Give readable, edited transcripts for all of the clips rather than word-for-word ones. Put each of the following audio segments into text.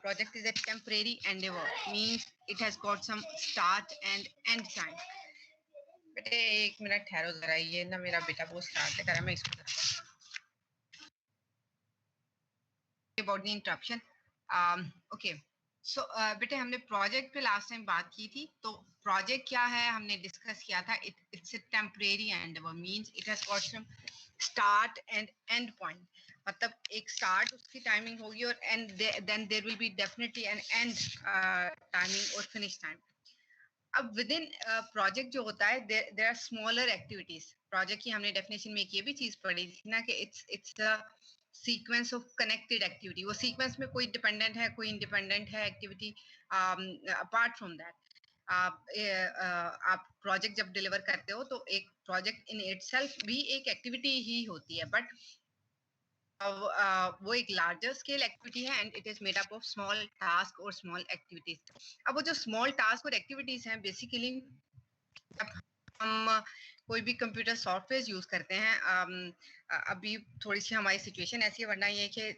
project is a temporary endeavor, means it has got some start and end time. बेटे एक minute ठहरो जरा, ये ना मेरा बेटा वो स्टार्ट कर रहा है, मैं इसको about the interruption. Okay. So बेटे हमने प्रोजेक्ट पे लास्ट टाइम बात की थी, तो प्रोजेक्ट क्या है हमने डिस्कस किया था. It's a temporary endeavour, means it has got some start and end point. मतलब एक स्टार्ट उसकी टाइमिंग होगी और end then there will be definitely an end timing और फिनिश टाइम. अब विद इन प्रोजेक्ट जो होता है there are smaller activities. Project की हमने डेफिनेशन में एक ये भी चीज पढ़ी थी ना कि it's the sequence of connected activity. वो सीक्वेंस में कोई डिपेंडेंट है, कोई इंडिपेंडेंट है एक्टिविटी. अपार्ट फ्रॉम दैट आप प्रोजेक्ट जब डिलीवर करते हो तो एक प्रोजेक्ट इन इटसेल्फ भी एक एक्टिविटी ही होती है, बट वो एक लार्जर स्केल एक्टिविटी है and it is made up of small task और स्मॉल एक्टिविटीज. अब वो जो स्मॉल टास्क और एक्टिविटीज हैं बेसिकली हम कोई भी कंप्यूटर सॉफ्टवेयर यूज करते हैं. अभी थोड़ी सी हमारी सिचुएशन ऐसी है, वरना ये कि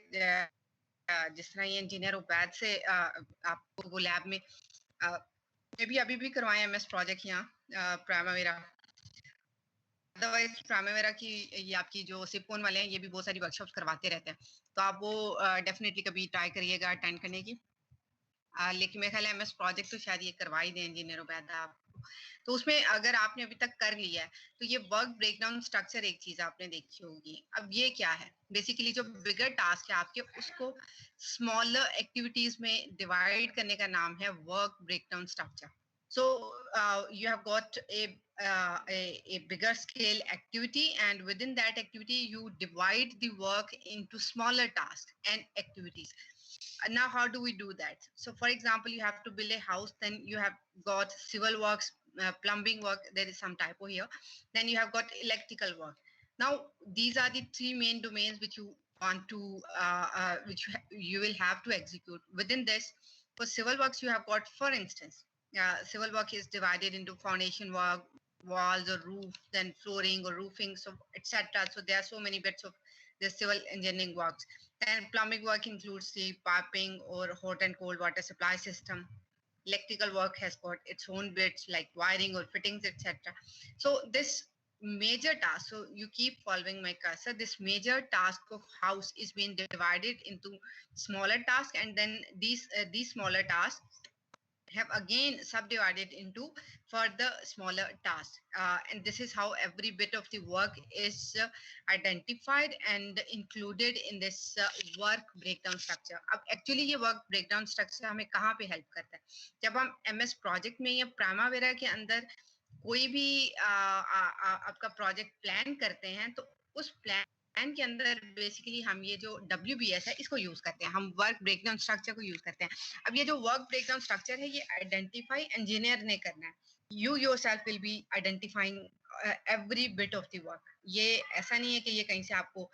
जिस तरह ये इंजीनियर उबैद से आपको वो लैब में भी अभी भी करवाए एमएस प्रोजेक्ट यहाँ प्राइमवेरा. अदरवाइज प्राइमवेरा की ये आपकी जो सिपोन वाले हैं ये भी बहुत सारी वर्कशॉप्स करवाते रहते हैं, तो आप वो डेफिनेटली कभी ट्राई करिएगा अटेंड करने की. लेकिन मेरे ख्याल है एमएस प्रोजेक्ट तो शायद ये करवा ही दें इंजीनियर उबैद आपको. तो उसमें अगर आपने अभी तक कर लिया है तो ये वर्क ब्रेकडाउन स्ट्रक्चर एक चीज आपने देखी होगी. अब ये क्या है, बेसिकली जो बिगर टास्क है आपके उसको स्मॉलर एक्टिविटीज में डिवाइड करने का नाम है work breakdown structure. So you have got a bigger scale activity, and within that activity you divide the work into smaller tasks and activities. Now how do we do that? So for example, you have to build a house, then you have got civil works, plumbing work, there is some typo here, then you have got electrical work. Now these are the three main domains which you want to which you will have to execute. Within this, for civil works you have got, for instance, civil work is divided into foundation work, walls or roof, then flooring or roofing, so etc. So there are so many bits of the civil engineering works. And plumbing work includes the piping or hot and cold water supply system. Electrical work has got its own bits like wiring or fittings, etc. So this major task, so you keep following my cursor, this major task of house is being divided into smaller tasks, and then these smaller tasks have again subdivided into further smaller tasks, and this is how every bit of the work is identified and included in this work breakdown structure. अब actually ये work breakdown structure हमें कहाँ पे help करता है? जब हम MS project में या प्राइमवेरा के अंदर कोई भी आपका प्रोजेक्ट प्लान करते हैं, तो उस प्लान के अंदर बेसिकली हम ये जो WBS है इसको यूज करते हैं, हम वर्क ब्रेकडाउन स्ट्रक्चर को यूज करते हैं. अब ये जो वर्क ब्रेकडाउन स्ट्रक्चर है ये आइडेंटिफाई इंजीनियर ने करना है. You yourself will be identifying every bit of the work. ये ऐसा नहीं है कि ये कहीं से आपको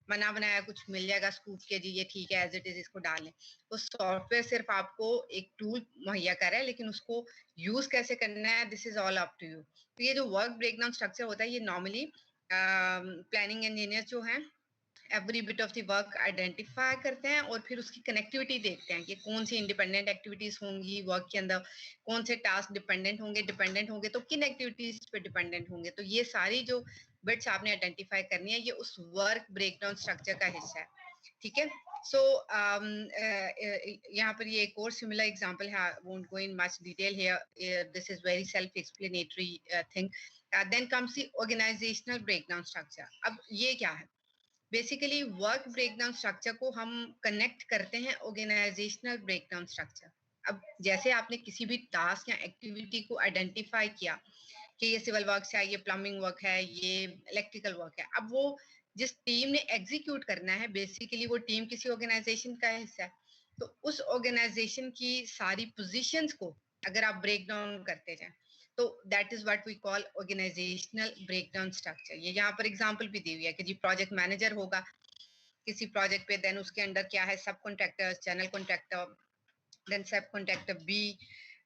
बना बनाया कुछ मिल जाएगा स्कूप के जी ये ठीक है एज इट इज इसको डाल लें. तो सॉफ्टवेयर सिर्फ आपको एक टूल मुहैया कर रहा है, लेकिन उसको यूज कैसे करना है this is all up to you. तो ये जो वर्क ब्रेकडाउन स्ट्रक्चर होता है ये नॉर्मली प्लानिंग इंजीनियर जो हैं every bit of the work identify करते हैं और फिर उसकी कनेक्टिविटी देखते हैं कि कौन सी इंडिपेंडेंट एक्टिविटीज होंगी वर्क के अंदर, कौन से टास्क डिपेंडेंट होंगे तो किन एक्टिविटीज पे डिपेंडेंट होंगे. तो ये सारी जो बिट्स आपने आइडेंटिफाई करनी है ये उस वर्क ब्रेकडाउन स्ट्रक्चर का हिस्सा है. ठीक है. सो यहाँ पर ये एक और सिमिलर एग्जांपल है, won't go in much detail here. This is very self-explanatory thing. Then comes the organizational breakdown structure. अब ये क्या है? बेसिकली वर्क ब्रेकडाउन स्ट्रक्चर को हम कनेक्ट करते हैं ऑर्गेनाइजेशनल ब्रेकडाउन स्ट्रक्चर. अब जैसे आपने किसी भी टास्क या एक्टिविटी को आइडेंटिफाई किया कि ये सिविल वर्क है, ये प्लम्बिंग वर्क है, ये इलेक्ट्रिकल वर्क है, अब वो जिस टीम ने एग्जीक्यूट करना है बेसिकली वो टीम किसी ऑर्गेनाइजेशन का हिस्सा है. तो उस ऑर्गेनाइजेशन की सारी पोजीशंस को अगर आप ब्रेक डाउन करते जाएं तो that is what we call organisational breakdown structure. ये यहाँ पर एग्जांपल भी दी हुई है कि जी प्रोजेक्ट मैनेजर होगा किसी प्रोजेक्ट पे, देन उसके अंडर क्या है सब कॉन्ट्रैक्टर्स, जनरल कॉन्ट्रैक्टर, देन सब कॉन्ट्रैक्टर बी,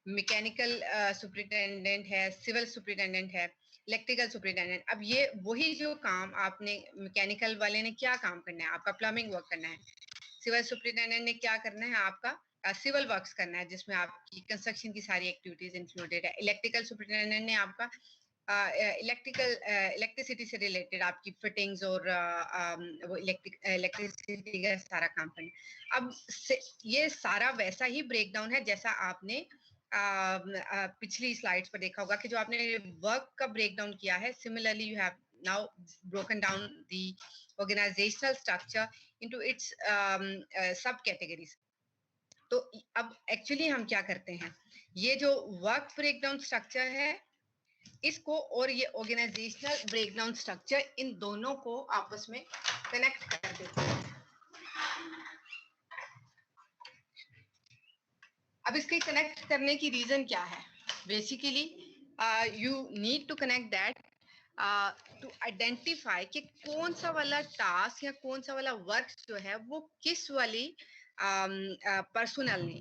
मैकेनिकल सुपरिटेंडेंट है, सिविल सुपरिटेंडेंट है, इलेक्ट्रिकल सुपरिटेंडेंट. अब ये वही जो काम आपने मैकेनिकल वाले ने क्या काम करना है, आपका प्लम्बिंग वर्क करना है, सिविल सुपरिटेंडेंट ने क्या करना है, आपका सिविल वर्क्स करना है जिसमें आपकी कंस्ट्रक्शन की सारी एक्टिविटीज इंक्लूडेड है। इलेक्ट्रिकल सुपरिटेंडेंट ने आपका इलेक्ट्रिसिटी से रिलेटेड आपकी फिटिंग्स और वो इलेक्ट्रिसिटी का सारा काम करना। अब ये सारा वैसा ही ब्रेकडाउन है जैसा आपने पिछली स्लाइड्स पर देखा होगा कि जो आपने वर्क का ब्रेकडाउन किया है। Similarly you have now broken down the organizational structure into its sub categories। तो अब एक्चुअली हम क्या करते हैं, ये जो वर्क ब्रेकडाउन स्ट्रक्चर है इसको और ये ऑर्गेनाइजेशनल ब्रेकडाउन स्ट्रक्चर, इन दोनों को आपस में कनेक्ट कर देते हैं। अब इसके कनेक्ट करने की रीजन क्या है? Basically you need to connect that to identify कि कौन सा वाला टास्क या कौन सा वाला वर्क जो है वो किस वाली पर्सनल ने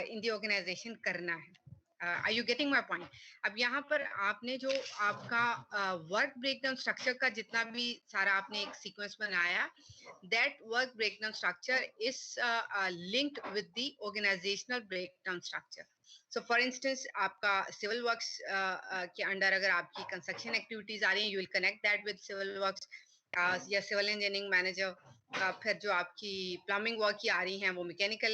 इन दी ऑर्गेनाइजेशन करना है। Are you getting my point? अब यहाँ पर आपने जो आपका वर्क ब्रेकडाउन स्ट्रक्चर का जितना भी सारा आपने एक सीक्वेंस बनाया, that work breakdown structure is linked with the organisational breakdown structure. So for instance आपका सिविल वर्क्स के अंडर अगर आपकी कंस्ट्रक्शन एक्टिविटीज आ रही हैं, you will connect that with civil works या सिविल इंजीनियरिंग मैनेजर। फिर जो आपकी प्लम्बिंग वर्क की आ रही हैं वो मैकेनिकल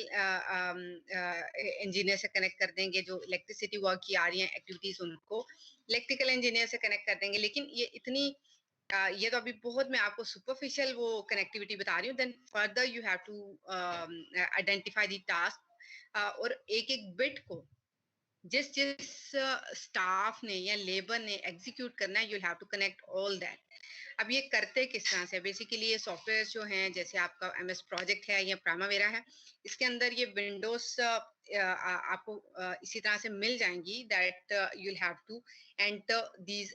इंजीनियर से कनेक्ट कर देंगे। जो इलेक्ट्रिसिटी वर्क की आ रही हैं एक्टिविटीज उनको इलेक्ट्रिकल इंजीनियर से कनेक्ट कर देंगे। लेकिन ये इतनी ये तो अभी बहुत मैं आपको सुपरफिशियल वो कनेक्टिविटी बता रही हूँ। Then further you have to identify the task और एक एक बिट को जिस जिस स्टाफ ने या लेबर ने एग्जीक्यूट करना है, you have to connect all that. अब ये करते किस तरह से? बेसिकली ये सॉफ्टवेयर जो हैं जैसे आपका एमएस प्रोजेक्ट है या प्राइमावेरा है, इसके अंदर ये विंडोज आपको इसी तरह से मिल जाएंगी that you will have to enter these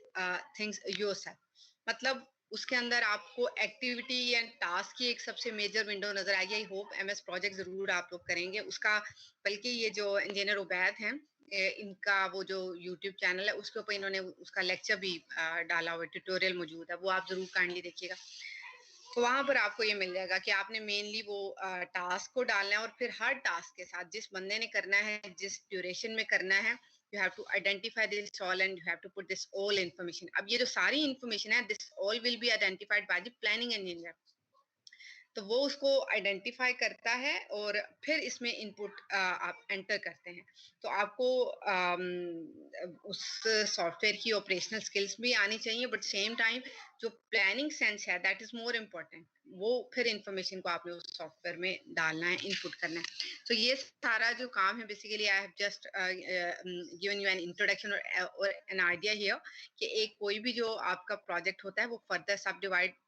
things yourself. मतलब उसके अंदर आपको एक्टिविटी एंड टास्क की एक सबसे मेजर विंडो नजर आएगी। आई होप एमएस प्रोजेक्ट जरूर आप लोग करेंगे उसका। बल्कि ये जो इंजीनियर उबैद हैं, इनका वो जो यूट्यूब चैनल है उसके ऊपर इन्होंने उसका लेक्चर भी डाला हुआ, ट्यूटोरियल मौजूद है, वो आप जरूर काइंडली देखिएगा। तो वहां पर आपको ये मिल जाएगा कि आपने मेनली वो टास्क को डालना है और फिर हर टास्क के साथ जिस बंदे ने करना है, जिस ड्यूरेशन में करना है, you have to identify this all and you have to put this all information। अब ये जो सारी information है, this all will be identified by the planning engineer। तो वो उसको आइडेंटिफाई करता है और फिर इसमें इनपुट आप एंटर करते हैं। तो आपको उस सॉफ्टवेयर की ऑपरेशनल स्किल्स भी आनी चाहिए, बट सेम टाइम जो प्लानिंग सेंस है दैट इज मोर इम्पोर्टेंट। वो फिर इंफॉर्मेशन को आपने उस सॉफ्टवेयर में डालना है, इनपुट करना है। तो ये सारा जो काम है basically I have just given you an introduction और एन आइडिया हियर कि एक कोई भी जो आपका प्रोजेक्ट होता है वो फर्दर सब divide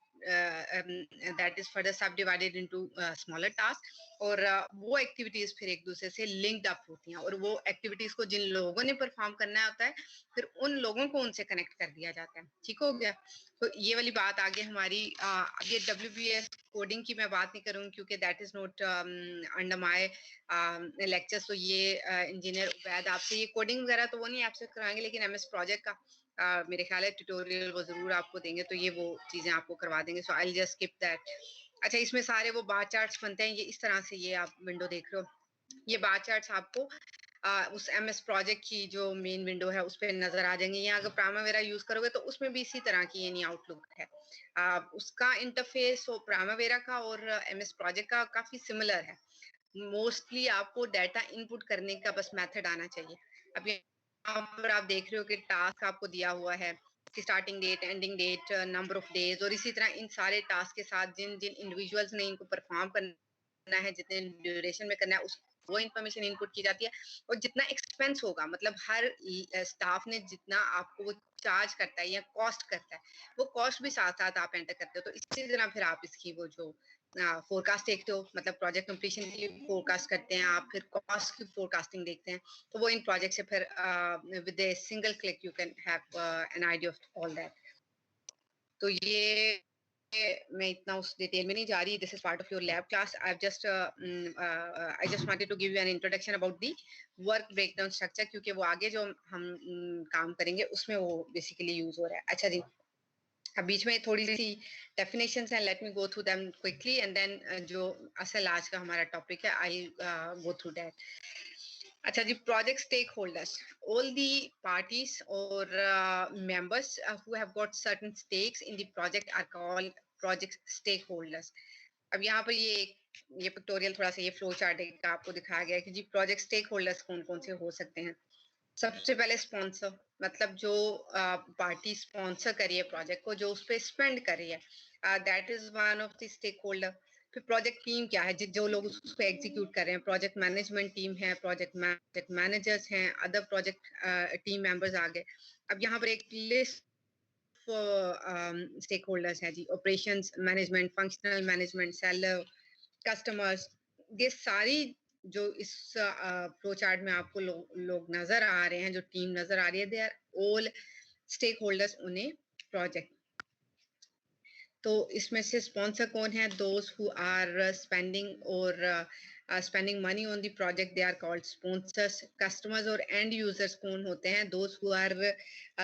that is further subdivided into smaller tasks और वो एक्टिविटीज फिर एक दूसरे से लिंक्ड अप होती हैं और वो एक्टिविटीज को जिन लोगों ने परफॉर्म करना होता है फिर उन लोगों को उनसे कनेक्ट कर दिया जाता है। ठीक हो गया? तो ये वाली बात आगे हमारी ये WBS कोडिंग की मैं बात नहीं करूंगी क्योंकि that is not under my lectures. तो ये इंजीनियर उबैद आपसे ये कोडिंग वगैरह तो वो नहीं आपसे कराएंगे, लेकिन एमएस प्रोजेक्ट का मेरे ख्याल है ट्यूटोरियल वो जरूर आपको देंगे, तो ये वो चीजें आपको करवा देंगे। So I will just skip that. अच्छा, इसमें सारे वो बार चार्ट्स बनते हैं, ये इस तरह से ये आप विंडो देख रहे हो। ये बार चार्ट्स आपको उस एमएस प्रोजेक्ट की जो मेन विंडो है उस पर नजर आ जाएंगे। या अगर प्राइमावेरा यूज करोगे तो उसमें भी इसी तरह की यानी आउटलुक है। उसका इंटरफेस और प्राइमावेरा का और एमएस प्रोजेक्ट का काफी सिमिलर है। मोस्टली आपको डाटा इनपुट करने का बस मेथड आना चाहिए। अब यहाँ पर आप देख रहे हो कि टास्क आपको दिया हुआ है, starting date, ending date, number of days, और इसी तरह इन सारे टास्क के साथ जिन जिन इंडिविजुअल्स ने इनको परफॉर्म करना है, जितने ड्यूरेशन में करना है, उस वो इन्फॉर्मेशन इनपुट की जाती है। और जितना एक्सपेंस होगा, मतलब हर स्टाफ ने जितना आपको वो चार्ज करता है या कॉस्ट करता है, वो कॉस्ट भी साथ साथ आप एंटर करते हो। तो इसी तरह फिर आप इसकी वो जो फोरकास्ट देखते हो, मतलब प्रोजेक्ट कंप्लीशन की फोरकास्ट करते हैं आप, फिर कॉस्ट की फोरकास्टिंग देखते हैं। तो वो इन प्रोजेक्ट से फिर with a single click you can have an idea of all that. तो ये मैं इतना उस डिटेल में नहीं जा रही। This is part of your lab class. I just wanted to give you an introduction about the work breakdown structure, क्योंकि वो आगे जो हम काम करेंगे उसमें वो बेसिकली यूज हो रहा है। अच्छा जी, अब बीच में थोड़ी सी डेफिनेशंस हैं, let me go through them quickly and then जो असल आज का हमारा टॉपिक है आई गो थ्रू दैट. अच्छा जी, project stakeholders, all the parties और members who have got certain stakes in the project are called project stakeholders. अब यहाँ पर ये पिक्टोरियल थोड़ा सा ये फ्लो चार्ट आपको दिखाया गया है कि जी प्रोजेक्ट स्टेक होल्डर्स कौन कौन से हो सकते हैं. सबसे पहले स्पॉन्सर, मतलब जो पार्टी स्पॉन्सर करी है प्रोजेक्ट को, जो उस पर स्पेंड करी है, that is one of the stakeholder. फिर प्रोजेक्ट टीम क्या है, जो लोग उसको एग्जीक्यूट कर रहे हैं, प्रोजेक्ट मैनेजमेंट टीम है, प्रोजेक्ट मैनेजर्स हैं, अदर प्रोजेक्ट टीम मेंबर्स आ गए. अब यहाँ पर एक लिस्ट स्टेक होल्डर्स है जी, operations management, functional management, seller, customers. ये सारी जो इस फ्लो चार्ट में आपको लोग नजर आ रहे हैं, जो टीम नजर आ रही है, they are all stakeholders उन्हें प्रोजेक्ट. तो इसमें से स्पॉन्सर कौन है, दोज हु आर स्पेंडिंग और spending money on the project, they are called sponsors. Customers और एंड यूजर्स कौन होते हैं, those who are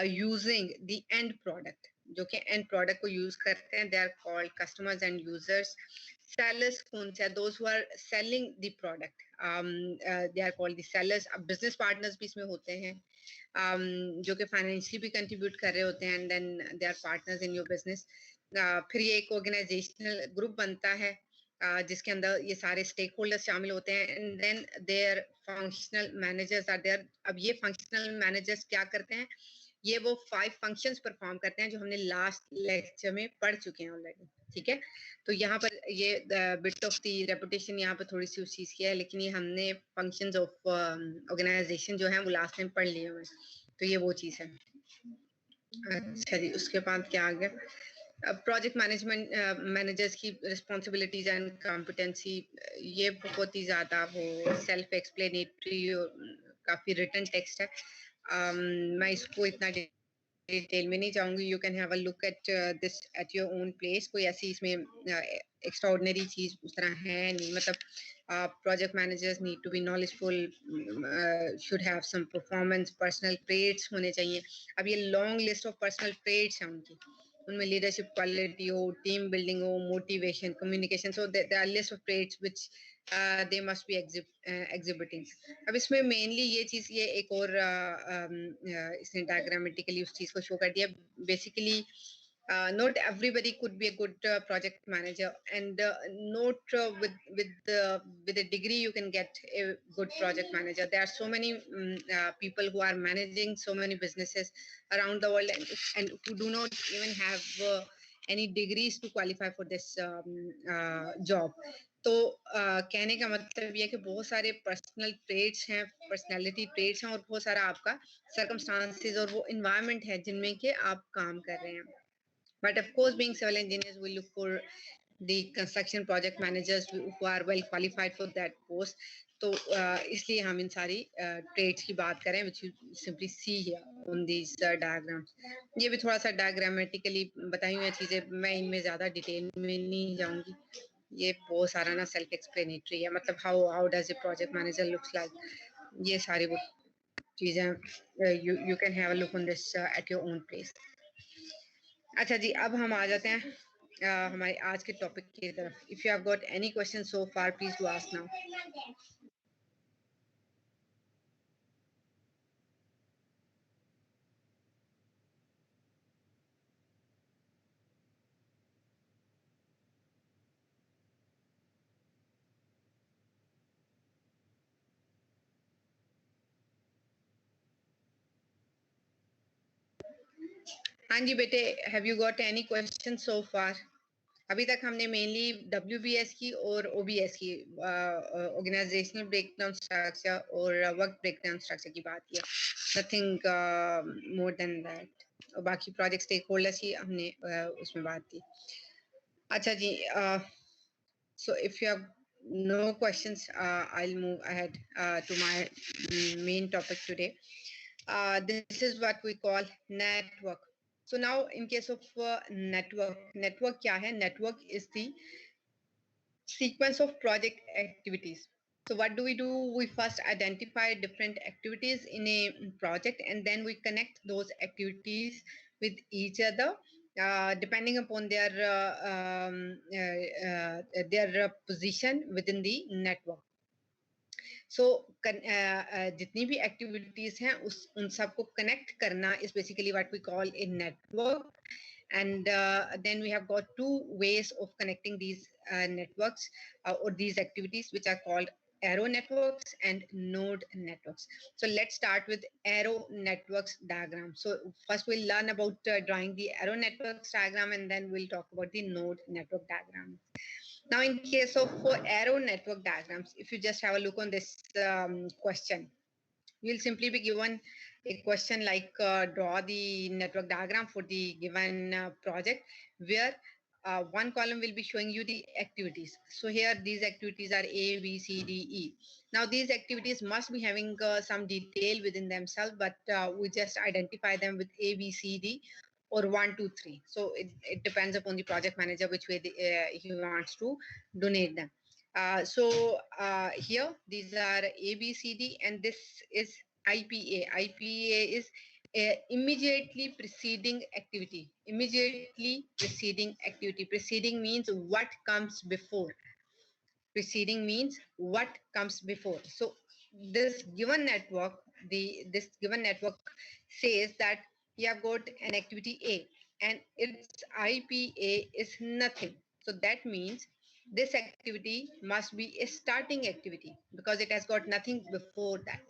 using the end product, जो कि एंड प्रोडक्ट को यूज करते हैं, they are called customers and users. sellers कौन से, those who are selling the product, they are called the sellers. अब business partners भी इसमें होते हैं, जो कि फाइनेंशियली भी कंट्रीब्यूट कर रहे होते हैं, and then they are partners in your business. फिर ये एक ऑर्गेनाइजेशनल ग्रुप बनता है, जिसके अंदर ये सारे स्टेक होल्डर्स शामिल होते हैं, and then there functional managers are there. अब ये फंक्शनल मैनेजर्स क्या करते हैं, ये वो 5 फंक्शंस परफॉर्म करते हैं जो हमने लास्ट लेक्चर में पढ़ चुके हैं ऑलरेडी. ठीक है, तो यहाँ पर ये बिट ऑफ दी रेपुटेशन यहाँ पर थोड़ी सी उस चीज की है, लेकिन ये हमने फंक्शंस ऑफ ऑर्गेनाइजेशन जो है वो लास्ट में पढ़ लिए हुए, तो ये वो चीज है. अच्छा जी, उसके बाद क्या आ गया, प्रोजेक्ट मैनेजमेंट मैनेजर्स की रिस्पॉन्सिबिलिटीज एंड कॉम्पिटेंसी. ये बहुत ही ज्यादा वो सेल्फ एक्सप्लेनेटरी काफी रिटन टेक्स्ट है. मैं इसको इतना डिटेल में नहीं जाऊंगी. You can have a look at this at your own place. कोई ऐसी इसमें एक्स्ट्राऑर्डिनरी चीज उस तरह है नहीं. मतलब project managers need to be knowledgeful, should have some performance, personal traits होने चाहिए. अब ये long list of personal traits हैं उनकी, उनमें लीडरशिप क्वालिटी हो, टीम बिल्डिंग हो, motivation, communication. So there are list of traits which they must be exhibiting. अब इसमें मेनली ये चीज, ये एक और इसने डायग्रामेटिकली उस चीज को शो कर दिया. Basically not everybody could be a good project manager, and not with a degree you can get a good project manager. There are so many people who are managing so many businesses around the world, and who do not even have any degrees to qualify for this job. तो कहने का मतलब ये है कि बहुत सारे personal traits हैं, पर्सनालिटी ट्रेट्स हैं, और बहुत सारा आपका सर्कमस्टांसेस और वो इन्वायरमेंट है जिनमें के आप काम कर रहे हैं. But of course, being civil engineers, we look for the construction project managers who are well qualified for that post. तो इसलिए हम इन सारी ट्रेड्स की बात करें, which you simply see here on these diagrams. ये भी थोड़ा सा डायग्रामेटिकली बताई हुई चीजें, मैं इनमें ज्यादा डिटेल में नहीं जाऊंगी. ये बहुत सारा ना सेल्फ एक्सप्लेनेटरी है. मतलब how does a project manager looks like, ये सारी वो चीजें you can have a look on this at your own place. अच्छा जी, अब हम आ जाते हैं हमारे आज के टॉपिक की तरफ. If you have got any question so far, please do ask now. हाँ जी बेटे, have you got any question so far? अभी तक हमने मेनली WBS की और OBS की, ऑर्गेनाइजेशनल ब्रेकडाउन स्ट्रक्चर और वर्क ब्रेकडाउन स्ट्रक्चर की बात की. Nothing more than that. और बाकी प्रोजेक्ट स्टेक होल्डर्स की हमने उसमें बात की. अच्छा जी, so if you have no questions, I'll move ahead to my main topic today. This is what we call network. So now in case of network क्या है? Network is the sequence of project activities. So what do? We first identify different activities in a project, and then we connect those activities with each other depending upon their position within the network. So जितनी भी activities हैं उन सबको connect करना is basically what we call a network. And then we have got two ways of connecting these networks or these activities, which are called arrow networks and node networks. So let's start with arrow networks diagram. So first we'll learn about drawing the arrow networks diagram, and then we'll talk about the node network diagram. Now, in case of arrow network diagrams, if you just have a look on this question, you'll simply be given a question like draw the network diagram for the given project, where one column will be showing you the activities. So here these activities are A, B, C, D, E. Now these activities must be having some detail within themselves, but we just identify them with A, B, C, D, or 1, 2, 3. So it depends upon the project manager which way he wants to donate them. Here these are A, B, C, D, and this is IPA. IPA is immediately preceding activity. Immediately preceding activity. Preceding means what comes before. Preceding means what comes before. So this given network, this given network says that you have got an activity A and its IPA is nothing. So that means this activity must be a starting activity because it has got nothing before that.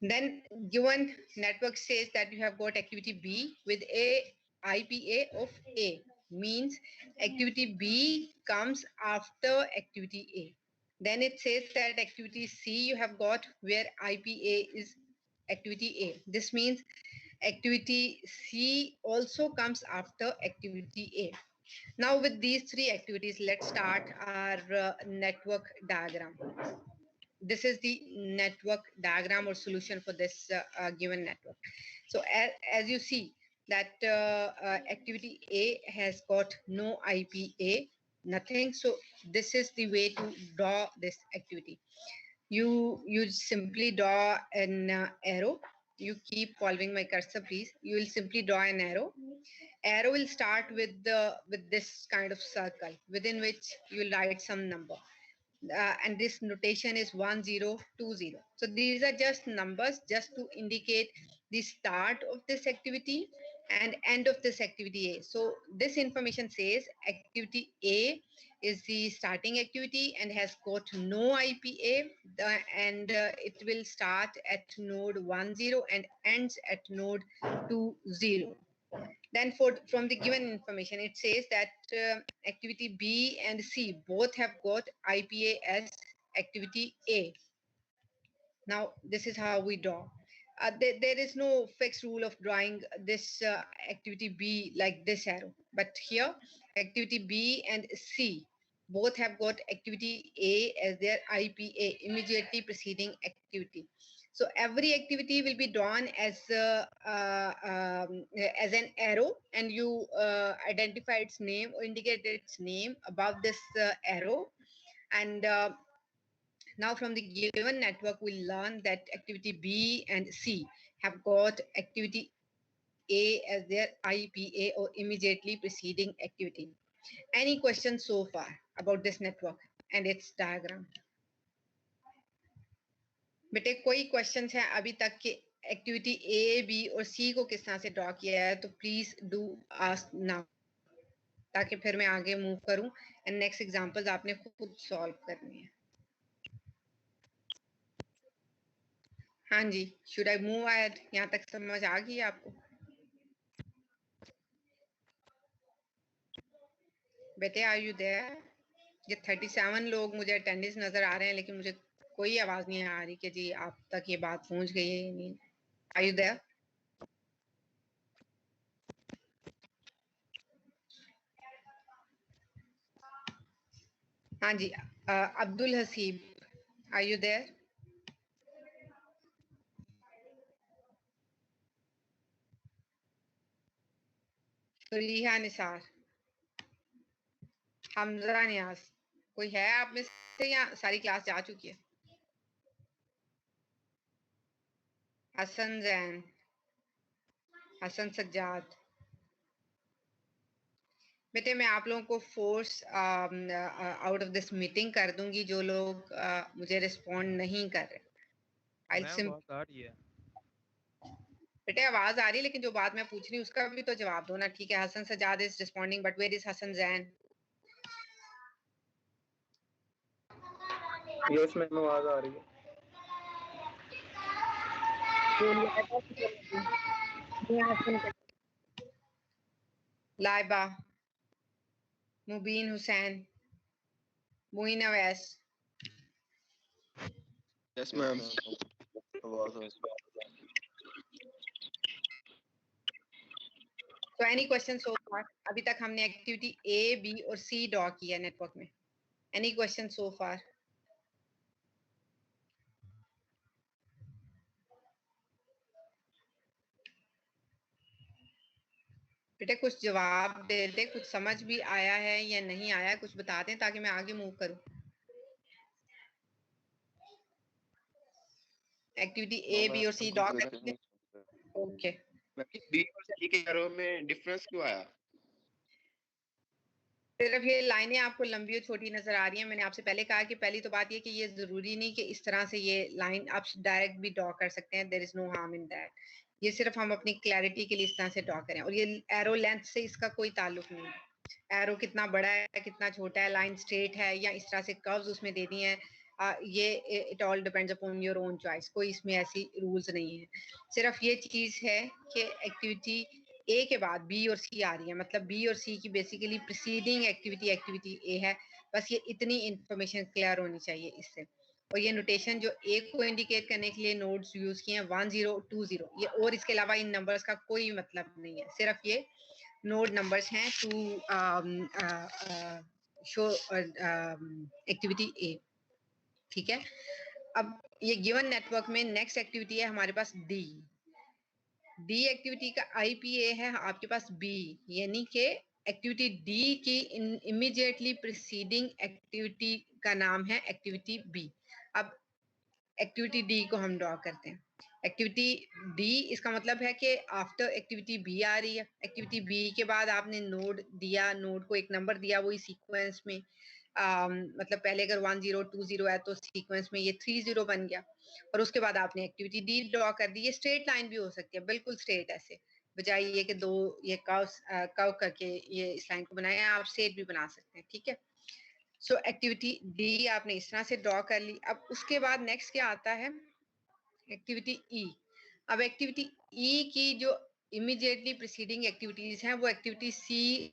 Then given network says that you have got activity B with a IPA of A, means activity B comes after activity A. Then it says that activity C you have got where IPA is activity A. This means activity C also comes after activity A. Now with these three activities, let's start our network diagram. This is the network diagram or solution for this given network. So as you see that activity A has got no IPA, nothing. So this is the way to draw this activity. You simply draw an arrow. You keep following my cursor, please. You will simply draw an arrow. Arrow will start with this kind of circle within which you will write some number. And this notation is 1020. So these are just numbers just to indicate the start of this activity and end of this activity A. So this information says activity A is the starting activity and has got no IPA, and it will start at node 10 and ends at node 20. Then from the given information, it says that activity B and C both have got IPA as activity A. Now, this is how we draw. There is no fixed rule of drawing this activity B like this arrow. But here, activity B and C both have got activity A as their IPA, immediately preceding activity. So every activity will be drawn as an arrow, and you identify its name or indicate its name above this arrow. And now from the given network, we'll learn that activity B and C have got activity A as their IPA or immediately preceding activity. Any questions so far about this network and its diagram? बेटे कोई questions हैं अभी तक कि activity ए B और C को किस तरह से ड्रॉ किया है तो प्लीज डू आस्क नाउ ताकि फिर मैं आगे मूव करूं एंड नेक्स्ट एग्जांपल्स आपने खुद सॉल्व करनी है. हाँ जी, शुड आई मूव अहेड? यहाँ तक समझ आ गई आपको? बेटे आर यू देयर? ये 37 लोग मुझे अटेंडेंस नजर आ रहे हैं लेकिन मुझे कोई आवाज नहीं आ रही कि जी आप तक ये बात पहुंच गई है नहीं. Are you there? हाँ जी, Abdul Haseeb, are you there? Suliha Nisar, Hamza Niaz, कोई है आप में से या सारी क्लास जा चुकी है? हसन जैन, हसन सज्जाद, बेटे मैं आप लोगों को force out of this meeting कर दूंगी जो लोग मुझे रिस्पॉन्ड नहीं कर रहे। मैम आवाज आ रही है। बेटे आवाज आ रही है, लेकिन जो बात मैं पूछ रही हूँ उसका भी तो जवाब दो ना। ठीक है, Hasan Sajjad is responding, but where is Hasan Jain? Yes ma'am आवाज आ रही है। लाइबा, मुबीन हुसैन, मुइन अवैस। यस मैम आवाज आ तो एनी क्वेश्चन सो फार? अभी तक हमने एक्टिविटी ए, बी और सी ड्रॉ किया नेटवर्क में। एनी क्वेश्चन सो फार? बेटे कुछ जवाब दे दे, कुछ समझ भी आया है या नहीं आया, कुछ बता दें ताकि मैं आगे मूव करूं। एक्टिविटी ए, बी और सी ड्रॉ कर। ओके, बी और सी के एरो में डिफरेंस क्यों आया? सिर्फ ये लाइनें आपको लंबी और छोटी नजर आ रही हैं। मैंने आपसे पहले कहा कि पहली तो बात ये कि ये जरूरी नहीं कि इस तरह से ये लाइन आप डायरेक्ट भी ड्रॉ कर सकते हैं। There is no harm in that. ये सिर्फ हम अपनी क्लैरिटी के लिए इस तरह से ड्रॉ करें, और ये एरो लेंथ से इसका कोई ताल्लुक नहीं है। एरो कितना बड़ा है, कितना छोटा है, लाइन स्ट्रेट है या इस तरह से कर्व्स उसमें दे दिए हैं, ये it all depends upon your own choice. कोई इसमें ऐसी रूल्स नहीं है। सिर्फ ये चीज है कि एक्टिविटी ए के बाद बी और सी आ रही है, मतलब बी और सी की बेसिकली प्रीसीडिंग एक्टिविटी एक्टिविटी ए है। बस ये इतनी इंफॉर्मेशन क्लियर होनी चाहिए इससे। और ये नोटेशन जो ए को इंडिकेट करने के लिए नोड्स यूज किए हैं 1020, ये और इसके अलावा इन नंबर्स का कोई मतलब नहीं है। सिर्फ ये नोड नंबर्स हैं टू शो एक्टिविटी ए। ठीक है, अब ये गिवन नेटवर्क में नेक्स्ट एक्टिविटी है हमारे पास डी। डी एक्टिविटी का आईपीए है आपके पास बी, यानी कि एक्टिविटी डी की इमीडिएटली प्रीसीडिंग एक्टिविटी का नाम है एक्टिविटी बी। अब एक्टिविटी डी को हम ड्रॉ करते हैं। एक्टिविटी डी इसका मतलब है कि आफ्टर एक्टिविटी बी आ रही है। एक्टिविटी बी के बाद आपने नोड दिया, नोड को एक नंबर दिया, वही सीक्वेंस में मतलब पहले अगर 1020 है तो सीक्वेंस में ये 30 बन गया। और उसके बाद आपने एक्टिविटी डी ड्रॉ कर दी। ये स्ट्रेट लाइन भी हो सकती है, बिल्कुल स्ट्रेट ऐसे, बजाय ये कि दो ये कर्व करके ये इस लाइन को बनाया, आप स्ट्रेट भी बना सकते हैं। ठीक है, सो एक्टिविटी डी आपने इस तरह से ड्रॉ कर ली। अब उसके बाद नेक्स्ट क्या आता है, एक्टिविटी ई। अब एक्टिविटी ई की जो इमीडिएटली प्रीसीडिंग एक्टिविटीज हैं वो एक्टिविटी सी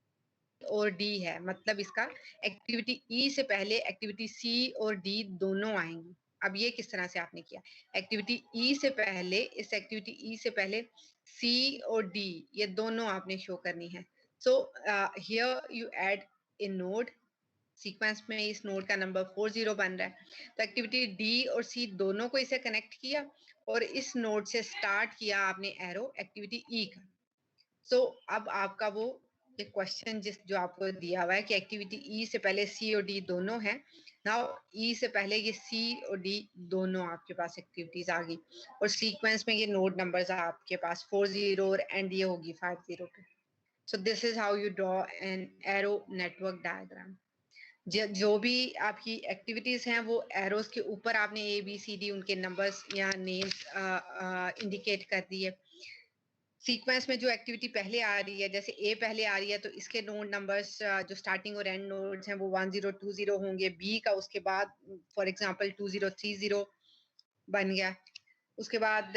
और डी है। मतलब इसका एक्टिविटी ई से पहले एक्टिविटी सी और डी दोनों आएंगी। अब ये किस तरह से आपने किया, एक्टिविटी ई से पहले, इस एक्टिविटी ई से पहले सी और डी ये दोनों आपने शो करनी है। So here you add a node, sequence में इस नोड का नंबर 40 बन रहा है। तो एक्टिविटी डी और सी दोनों को इसे कनेक्ट किया और इस नोड से स्टार्ट किया आपने एरो एक्टिविटी ई का। सो अब आपका वो क्वेश्चन जो आपको दिया हुआ है कि एक्टिविटी ई से पहले सी और डी दोनों है। नाउ ई से पहले ये सी और डी दोनों आपके पास एक्टिविटीज आ गई, और सीक्वेंस में ये नोड नंबर्स आपके पास 40 और एंड ये होगी 50 पे। So this is how you draw an arrow network diagram. जो भी आपकी एक्टिविटीज हैं वो एरोस के ऊपर आपने ए बी सी डी उनके नंबर्स या नेम्स इंडिकेट कर दिए। सीक्वेंस में जो एक्टिविटी पहले आ रही है, जैसे ए पहले आ रही है तो इसके नोड नंबर्स जो स्टार्टिंग और एंड नोड्स हैं वो 1020 होंगे। बी का उसके बाद फॉर एग्जांपल 2030 बन गया। उसके बाद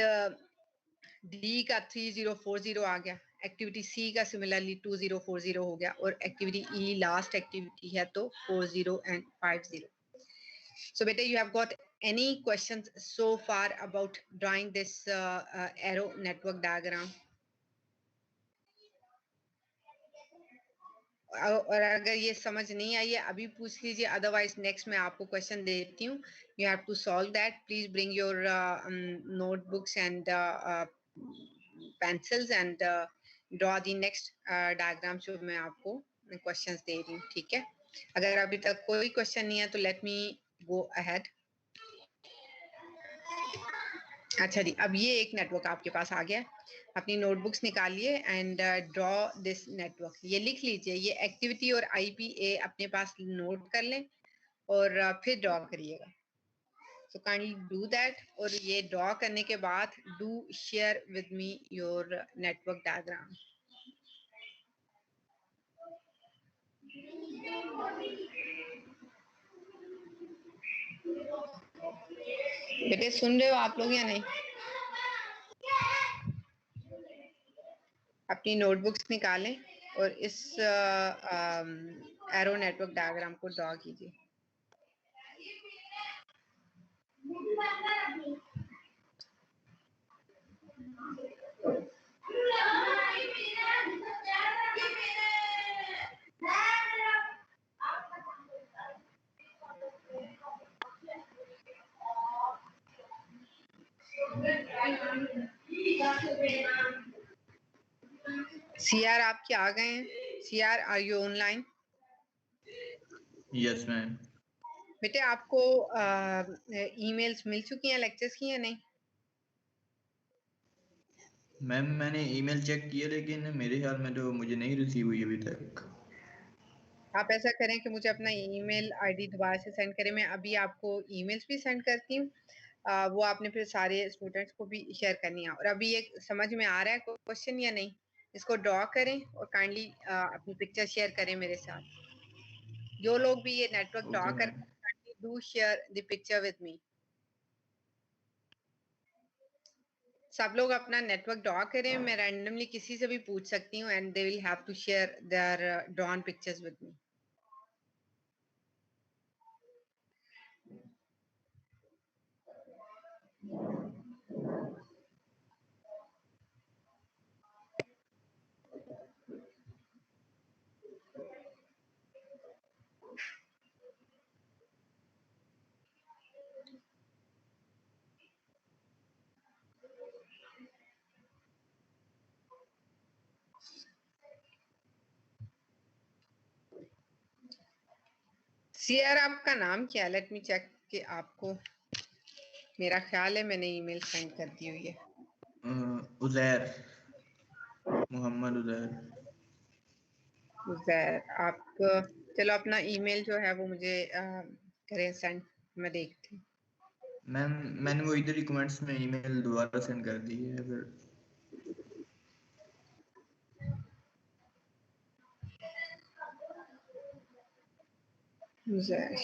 डी का 3040 आ गया। एक्टिविटी सी का सिमिलरली 2040 हो गया, और एक्टिविटी ई लास्ट एक्टिविटी है तो 40 and 50। So beta, you have got any questions so far about drawing this arrow network diagram? और अगर ये समझ नहीं आई है अभी पूछ लीजिए, अदरवाइज नेक्स्ट मैं आपको क्वेश्चन देती हूँ। You have to solve that. Please bring your notebooks and pencils and draw the next diagram जो मैं आपको क्वेश्चंस दे रही हूँ। ठीक है, अगर अभी तक कोई क्वेश्चन नहीं है तो लेट मी गो अहेड। अच्छा जी, अब ये एक नेटवर्क आपके पास आ गया। अपनी नोटबुक्स निकालिए एंड ड्रॉ दिस नेटवर्क। ये लिख लीजिए, ये एक्टिविटी और IPA अपने पास नोट कर लें और फिर ड्रॉ करिएगा। So kindly do that, और ये ड्रॉ करने के बाद do share with me your network diagram. बेटे सुन रहे हो आप लोग या नहीं? अपनी नोटबुक्स निकालें और इस एरो नेटवर्क डायग्राम को ड्रॉ कीजिए। CR आपके आ गए हैं? CR are you online? Yes ma'am. बेटे आपको ईमेल्स मिल चुकी हैं लेक्चर्स की या नहीं? मैम मैंने ईमेल चेक किया लेकिन मेरे ख्याल में तो मुझे नहीं रिसीव हुई अभी तक। आप ऐसा करें कि मुझे अपना ईमेल आईडी दोबारा से सेंड करें, मैं अभी आपको ईमेल्स भी सेंड करती हूँ, वो आपने फिर सारे स्टूडेंट्स को भी शेयर करनी है। और अभी ये समझ में आ रहा है क्वेश्चन या नहीं? इसको ड्रॉ करें और काइंडली अपनी पिक्चर शेयर करें मेरे साथ। जो लोग भी ये नेटवर्क ड्रॉ कर, do share the picture with me. सब लोग अपना नेटवर्क ड्रॉ करें, मैं रैंडमली किसी से भी पूछ सकती हूँ and they will have to share their drawn pictures with me. CR आपका नाम क्या है? लेट मी चेक कि आपको, मेरा ख्याल है मैंने ईमेल सेंड कर दी हुई है। उजैर, मोहम्मद उजैर। उजैर, आप चलो अपना ईमेल जो है वो मुझे करें सेंड, मैं देखती हूँ। मैम मैंने वो इधर ही कमेंट्स में ईमेल दोबारा सेंड कर दी है। फिर उजैर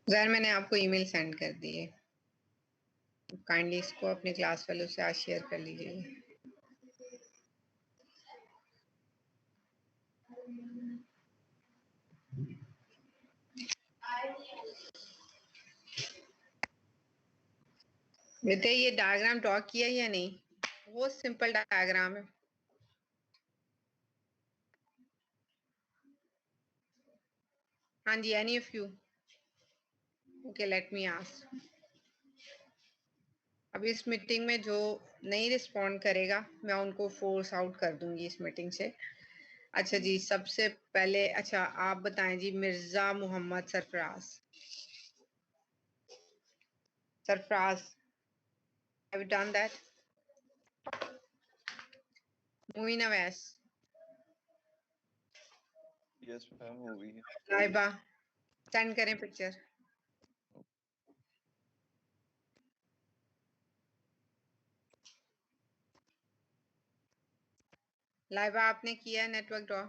उजैर, मैंने आपको ईमेल सेंड कर दी है, काइंडली इसको अपने क्लास फेलो से आज शेयर कर लीजिएगा। बेटे ये डायग्राम ड्रॉ किया या नहीं? बहुत सिंपल डायग्राम है। हाँ जी, any of you? Okay, let me ask. अब इस मीटिंग में जो नहीं रिस्पॉन्ड करेगा मैं उनको फोर्स आउट कर दूंगी इस मीटिंग से। अच्छा जी, सबसे पहले अच्छा आप बताएं जी, Mirza Mohammad Sarfaraz. Sarfaraz, have you done that? Muin Awais, yes ma'am हो गई है। लाइबा सेंड करें पिक्चर। लाइबा आपने किया नेटवर्क ड्रॉ।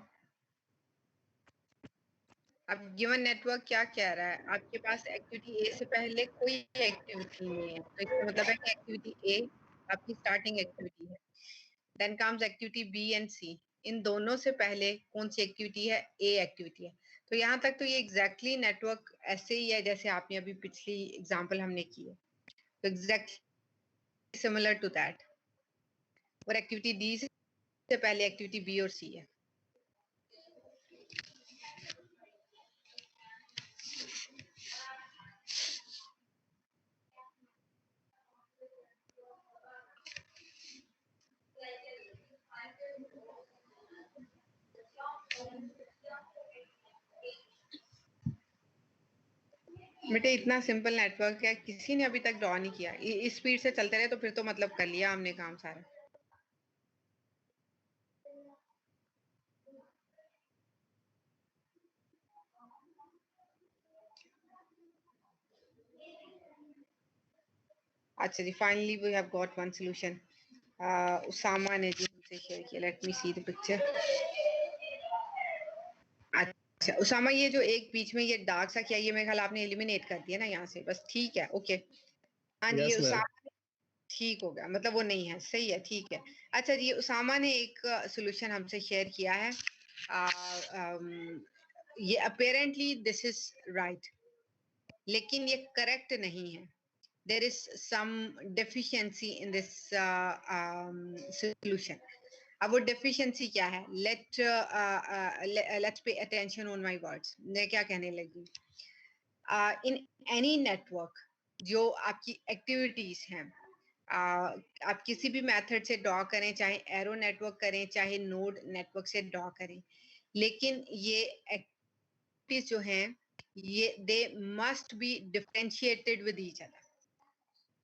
अब गिवन नेटवर्क क्या कह रहा है, आपके पास एक्टिविटी ए से पहले कोई एक्टिविटी नहीं है, तो इसका मतलब है कि एक्टिविटी ए आपकी स्टार्टिंग एक्टिविटी है। Then comes activity B and C, इन दोनों से पहले कौन सी एक्टिविटी है, ए एक्टिविटी है। तो यहाँ तक तो ये एग्जैक्टली नेटवर्क ऐसे ही है जैसे आपने अभी पिछली एग्जांपल हमने की है, तो एग्जैक्टली सिमिलर टू दैट। और एक्टिविटी डी से पहले एक्टिविटी बी और सी है। बेटे इतना सिंपल नेटवर्क है, किसी ने अभी तक ड्रॉ नहीं किया। इस स्पीड से चलते रहे तो फिर तो मतलब कर लिया हमने काम सारा। अच्छा जी, finally we have got one solution. Usama ने जी हमसे शेयर किया, let me see the picture. अच्छा उसामा, ये जो एक बीच में ये डार्क सा किया, ये मेरे ख्याल आपने एलिमिनेट कर दिया ना यहाँ से, बस ठीक है, ओके। हाँ जी, ये उसामा ठीक हो गया, मतलब वो नहीं है, सही है, ठीक है। अच्छा जी, उसामा ने एक सॉल्यूशन हमसे शेयर किया है। ये अपेरेंटली दिस इज राइट, लेकिन ये करेक्ट नहीं है। there is some deficiency in this solution. अब वो deficiency क्या है? Let's pay attention on my words. मैं क्या कहने लगी? In any network, जो आपकी activities हैं, आप किसी भी मेथड से ड्रॉ करें, चाहे एरो नेटवर्क करें, चाहे नोड नेटवर्क से ड्रॉ करें, लेकिन ये एक्टिविटीज जो हैं, ये दे must B differentiated with each other.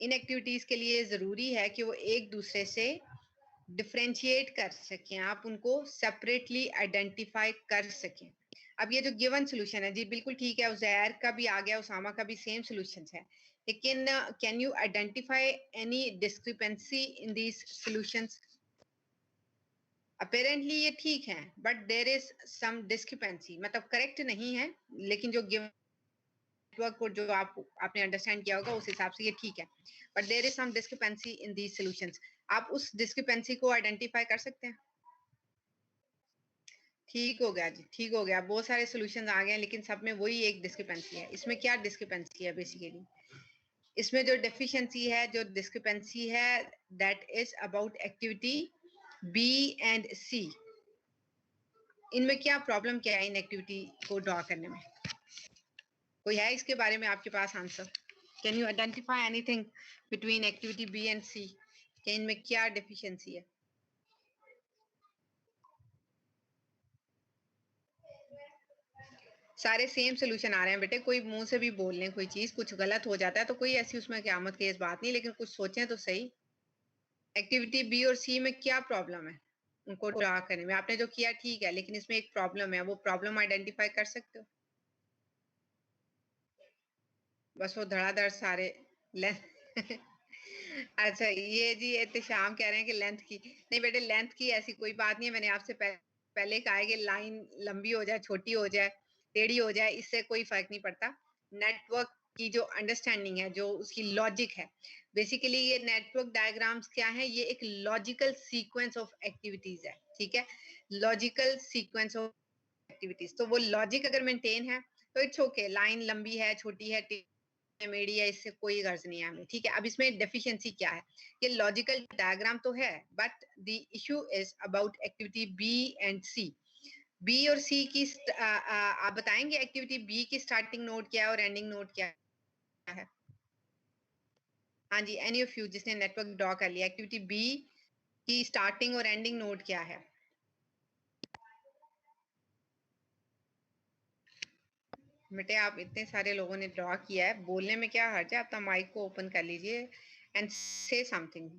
In activities के लिए जरूरी है कि वो एक दूसरे से डिफरेंशिएट कर सकें, आप उनको सेपरेटली आइडेंटिफाई कर सकें। अब ये जो गिवन सॉल्यूशन है जी, बिल्कुल ठीक है, उज़ैर का भी आ गया, उसामा का भी सेम सॉल्यूशंस है, लेकिन can you identify any discrepancy in these solutions? Apparently ये ठीक है, but there is some discrepancy, मतलब करेक्ट नहीं है, लेकिन जो गिवन नेटवर्क को जो आपने अंडरस्टैंड किया होगा उस हिसाब से ये ठीक है, but there is some discrepancy in these solutions. आप उस डिस्क्रिपेंसी को आइडेंटिफाई कर सकते हैं? ठीक हो गया जी, ठीक हो गया, बहुत सारे सॉल्यूशंस आ गए, लेकिन सब में वही एक डिस्क्रिपेंसी है। इसमें क्या डिस्क्रिपेंसी है? बेसिकली इसमें जो डेफिशिएंसी है, जो डिस्क्रिपेंसी है, that is about activity B and C. इनमें क्या प्रॉब्लम क्या है इन एक्टिविटी को ड्रॉ करने में? कोई है इसके बारे में आपके पास answer? Can you identify anything between activity B and C? कि इनमें क्या डेफिशिएंसी है? सारे सेम सोल्यूशन आ रहे हैं बेटे, कोई मुंह से भी बोल लें कोई चीज, कुछ गलत हो जाता है तो कोई ऐसी उसमें क़यामत की बात नहीं, लेकिन कुछ सोचें तो सही। एक्टिविटी बी और सी में क्या प्रॉब्लम है उनको ड्रा करने में? आपने जो किया ठीक है, लेकिन इसमें एक प्रॉब्लम है, वो प्रॉब्लम आइडेंटिफाई कर सकते हो? बस वो धड़ाधड़ सारे अच्छा ये जी एहतिशाम कह रहे हैं कि लेंथ की, नहीं बेटे लेंथ की ऐसी कोई बात नहीं है। मैंने आपसे पहले कहा है कि लाइन लंबी हो जाए, छोटी हो जाए, टेढ़ी हो जाए, इससे कोई फर्क नहीं पड़ता। नेटवर्क की जो अंडरस्टैंडिंग है, जो उसकी लॉजिक है, बेसिकली ये नेटवर्क डायग्राम्स क्या है? ये एक लॉजिकल सीक्वेंस ऑफ एक्टिविटीज है, ठीक है, लॉजिकल सीक्वेंस ऑफ एक्टिविटीज। तो वो लॉजिक अगर मेंटेन है तो इट्स ओके, लाइन लंबी है, छोटी है, मेडी है, इससे कोई गर्ज नहीं है हमें, ठीक है। अब इसमें डेफिशिएंसी क्या है? ये लॉजिकल डायग्राम तो है, but the issue is about activity B and C. B और सी की आप बताएंगे एक्टिविटी बी की स्टार्टिंग नोड क्या है और एंडिंग नोड क्या है? हाँ जी, एनी ऑफ यू जिसने नेटवर्क ड्रॉ कर लिया, एक्टिविटी बी की स्टार्टिंग और एंडिंग नोड क्या है? बेटे आप इतने सारे लोगों ने ड्रॉ किया है, बोलने में क्या हर्ज है? अपना माइक को ओपन कर लीजिए एंड से समथिंग।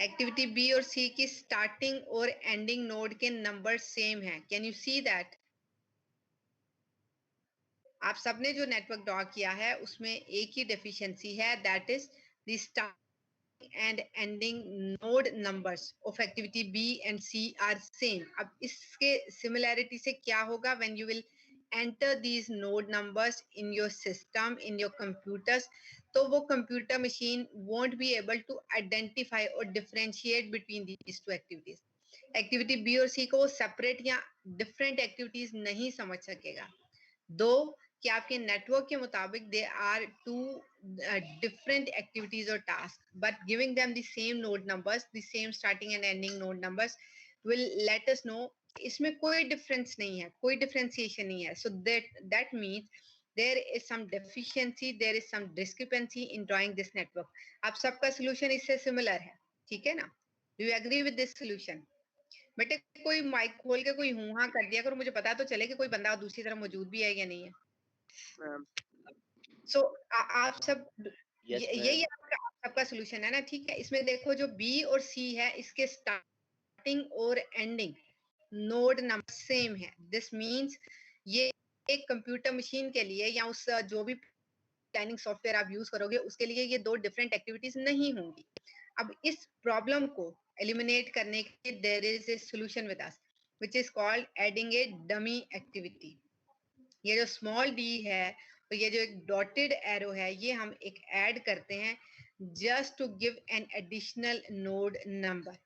एक्टिविटी बी और सी की स्टार्टिंग और एंडिंग नोड के नंबर सेम है. Can you see that? आप सबने जो नेटवर्क ड्रॉ किया है उसमें एक ही डेफिशिएंसी है, that is the starting and ending node numbers of activity B and C are same. अब इसके सिमिलैरिटी से क्या होगा? When you will enter these node numbers in your system, in your computers, तो वो computer machine won't be able to identify or differentiate between these two activities. Activity B और C को separate या different activities नहीं समझ सकेगा. दो कि आपके नेटवर्क के मुताबिक they are two different activities or tasks, but giving them the same node numbers, the same starting and ending node numbers will let us know इसमें कोई डिफरेंस नहीं है, कोई डिफरेंशिएशन नहीं है. So that means there is some deficiency, there is some discrepancy in drawing this network. आप सबका solution इससे सिमिलर है, ठीक है ना? Do you agree with this solution? बेटे कोई माइक खोल के कोई हूं हां कर दिया करो, मुझे पता तो चले कि कोई बंदा दूसरी तरफ मौजूद भी है या नहीं है. सो आप सब यही आपका सॉल्यूशन है ना? ठीक है. इसमें देखो जो बी और सी है इसके स्टार्टिंग और एंडिंग नोड नंबर सेम है. दिस मींस ये एक कंप्यूटर मशीन के लिए या उस जो भी प्लानिंग सॉफ्टवेयर आप यूज करोगे उसके लिए ये दो डिफरेंट एक्टिविटीज नहीं होंगी. अब इस प्रॉब्लम को एलिमिनेट करने के there is a solution with us which is called adding a dummy activity. ये जो स्मॉल डी है और ये जो एक डॉटेड एरो है ये हम एक ऐड करते हैं just to give an additional node number.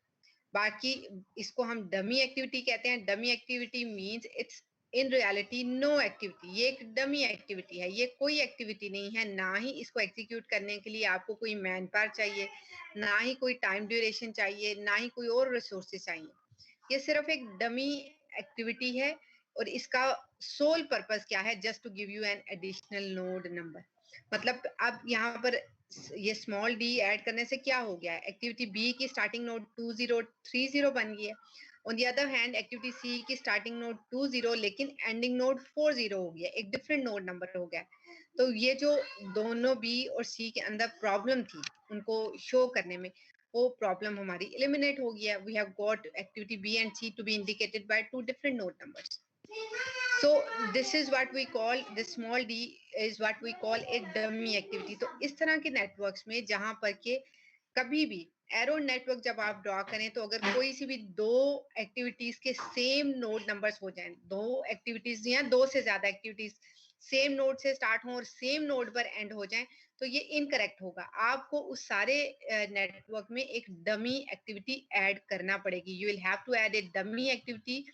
बाकी इसको हम डमी एक्टिविटी कहते हैं. Dummy activity means it's in reality no activity. ये एक डमी एक्टिविटी है, ये कोई एक्टिविटी नहीं है. ना ही इसको एग्जीक्यूट करने के लिए आपको कोई मैन पावर चाहिए, ना ही कोई टाइम ड्यूरेशन चाहिए, ना ही कोई और रिसोर्सेज चाहिए. ये सिर्फ एक डमी एक्टिविटी है और इसका सोल पर्पस क्या है? Just to give you an additional node number. मतलब अब यहाँ पर ये स्मॉल डी ऐड करने से क्या हो गया है? एक्टिविटी बी की स्टार्टिंग नोड 2030 बन गई है. On the other hand activity C की स्टार्टिंग नोड 20 लेकिन एंडिंग नोड 40 हो गया, एक डिफरेंट नोड नंबर हो गया. तो ये जो दोनों बी और सी के अंदर प्रॉब्लम थी उनको शो करने में, वो प्रॉब्लम हमारी एलिमिनेट हो गया. We have got activity B and C to be indicated by two different node numbers. So this is what we call, this small d is what we call a dummy activity. तो इस तरह के networks में जहां पर के कभी भी एरो नेटवर्क जब आप ड्रॉ करें तो अगर कोई सी भी दो एक्टिविटीज के सेम नोड नंबर्स हो जाएं, दो एक्टिविटीज या दो से ज्यादा एक्टिविटीज सेम नोड से स्टार्ट हो और सेम नोड पर एंड हो जाएं तो ये इनकरेक्ट होगा. आपको उस सारे नेटवर्क में एक डमी एक्टिविटी ऐड करना पड़ेगी. You will have to add a dummy activity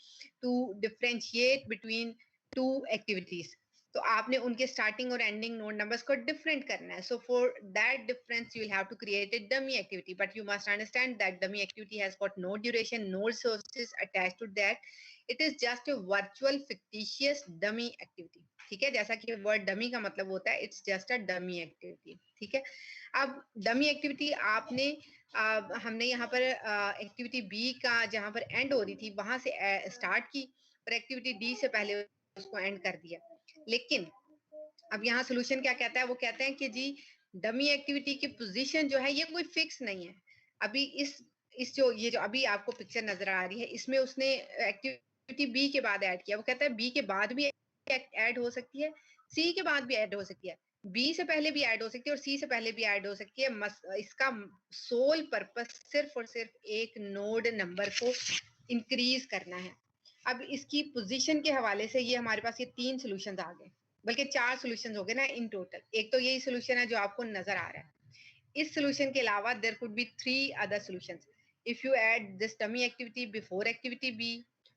to differentiate between two activities. तो आपने उनके स्टार्टिंग और एंडिंग नोड नंबर्स को डिफरेंट करना है. So for that difference you will have to create a dummy activity, but you must understand that dummy activity has got no duration, no resources attached to that. It is just a virtual fictitious dummy activity. ठीक है, जैसा कि word dummy का मतलब होता है it's just a dummy activity. ठीक है. अब डमी एक्टिविटी आपने हमने यहाँ पर एक्टिविटी बी का जहाँ पर एंड हो रही थी वहां से स्टार्ट की और एक्टिविटी डी से पहले उसको एंड कर दिया. लेकिन अब यहाँ सोल्यूशन क्या कहता है? वो कहते हैं कि जी डमी एक्टिविटी की पोजीशन जो है ये कोई फिक्स नहीं है. अभी इस जो ये जो अभी आपको पिक्चर नजर आ रही है इसमें उसने एक्टिविटी बी के बाद ऐड किया. वो कहता है बी के बाद भी ऐड हो सकती है, सी के बाद भी ऐड हो सकती है, बी से पहले भी ऐड हो सकती है और सी से पहले भी ऐड हो सकती है. इसका सोल पर्पस सिर्फ और सिर्फ एक नोड नंबर को इंक्रीज करना है. अब इसकी पोजीशन के हवाले से ये हमारे पास ये 3 सॉल्यूशंस आ गए, बल्कि 4 सॉल्यूशंस हो गए ना इन टोटल. एक तो यही सॉल्यूशन है जो आपको नजर आ रहा है. इस सॉल्यूशन के अलावा there could be 3 other solutions. If you add this dummy activity before activity B,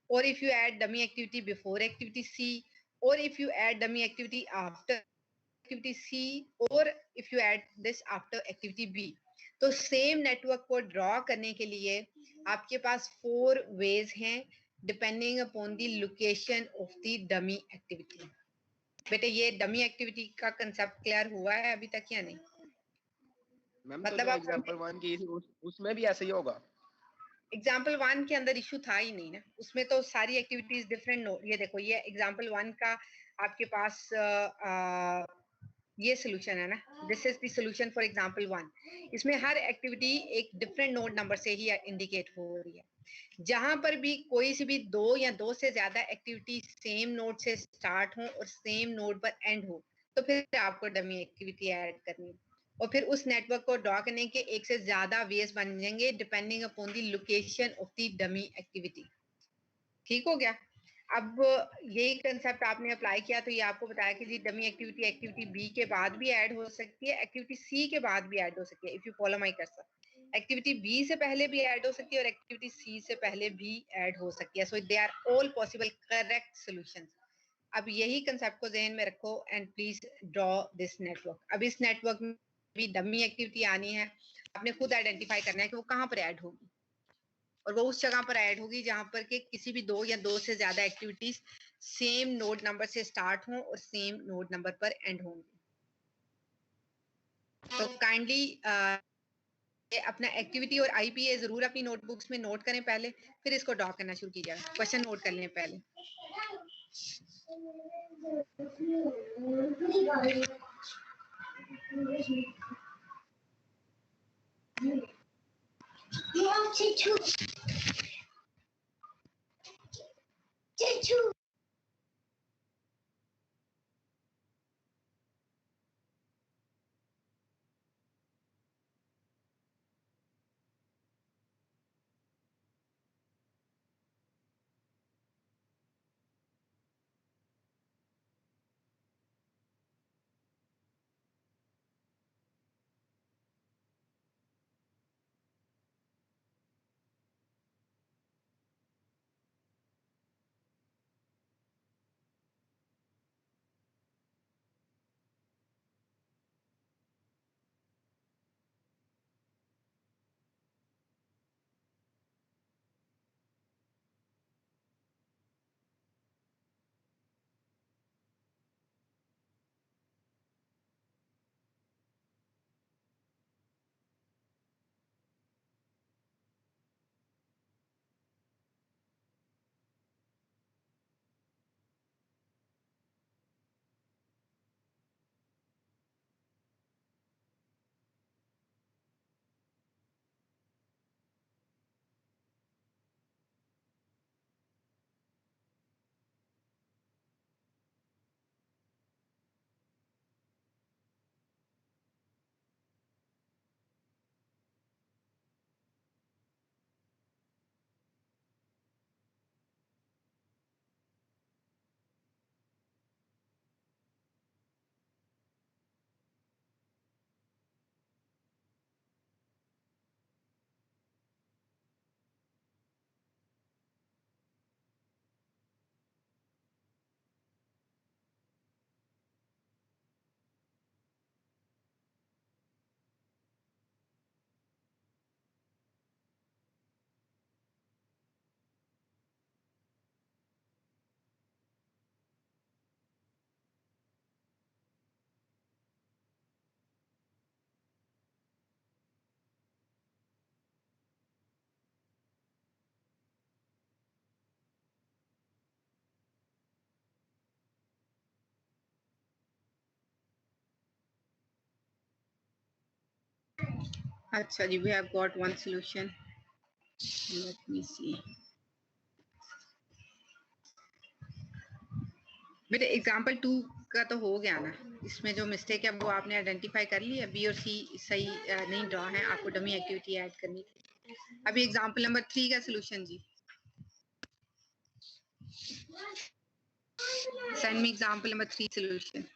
और if you add dummy activity before activity C, or if you add dummy activity after activity C, or if you add this after activity B. तो same network को draw करने के लिए आपके पास 4 veg हैं depending upon the location of the dummy activity. बेटे ये dummy activity का कंसेप्ट क्लियर हुआ है अभी तक या नहीं? मतलब तो एग्जांपल 1 की उसमें भी ऐसे ही होगा. एग्जाम्पल 1 के अंदर इशू था ही नहीं ना, उसमें तो सारी एक्टिविटीज डिफरेंट. ये देखो ये एग्जाम्पल 1 का आपके पास ये सोल्यूशन है ना, this is the solution for example 1। इसमें हर एक्टिविटी एक डिफरेंट नोड नंबर से ही इंडिकेट हो रही है। जहां पर भी कोई सी भी दो या दो से ज्यादा एक्टिविटी सेम नोड से स्टार्ट हो और सेम नोड पर एंड हो, तो फिर आपको डमी एक्टिविटी ऐड करनी है। और फिर उस नेटवर्क को ड्रॉ करने के एक से ज्यादा वेज बन जाएंगे depending upon the location of the dummy activity. ठीक हो गया। अब यही कंसेप्ट आपने अप्लाई किया तो ये आपको बताया कि जी डमी एक्टिविटी एक्टिविटी बी के बाद भी ऐड हो सकती है, एक्टिविटी सी के बाद भी ऐड हो सकती है। If you follow my cursor, activity B से पहले भी ऐड हो सकती है और एक्टिविटी सी से पहले भी ऐड हो सकती है। So they are all possible correct solutions. अब यही कंसेप्ट को जहन में रखो and please draw this network. अब इस नेटवर्क में भी डमी एक्टिविटी आनी है, आपने खुद आइडेंटिफाई करना है कि वो कहाँ पर ऐड होगी, और वो उस जगह पर ऐड होगी जहां पर के किसी भी दो या दो से ज्यादा एक्टिविटीज सेम नोड नंबर से स्टार्ट हों और सेम नोड नंबर पर एंड होंगी। तो काइंडली अपना एक्टिविटी और आईपीए जरूर अपनी नोटबुक्स में नोट करें पहले, फिर इसको ड्रॉ करना शुरू कीजिएगा। क्वेश्चन नोट कर लें पहले। अच्छा जी, we have got one solution. Let me see. बेटे एग्जाम्पल 2 का तो हो गया ना, इसमें जो मिस्टेक है वो आपने आइडेंटिफाई कर ली है। बी और सी सही नहीं ड्रॉ है, आपको डमी एक्टिविटी ऐड करनी थी। अभी एग्जाम्पल नंबर 3 का सोल्यूशन जी, send me example number 3 solution.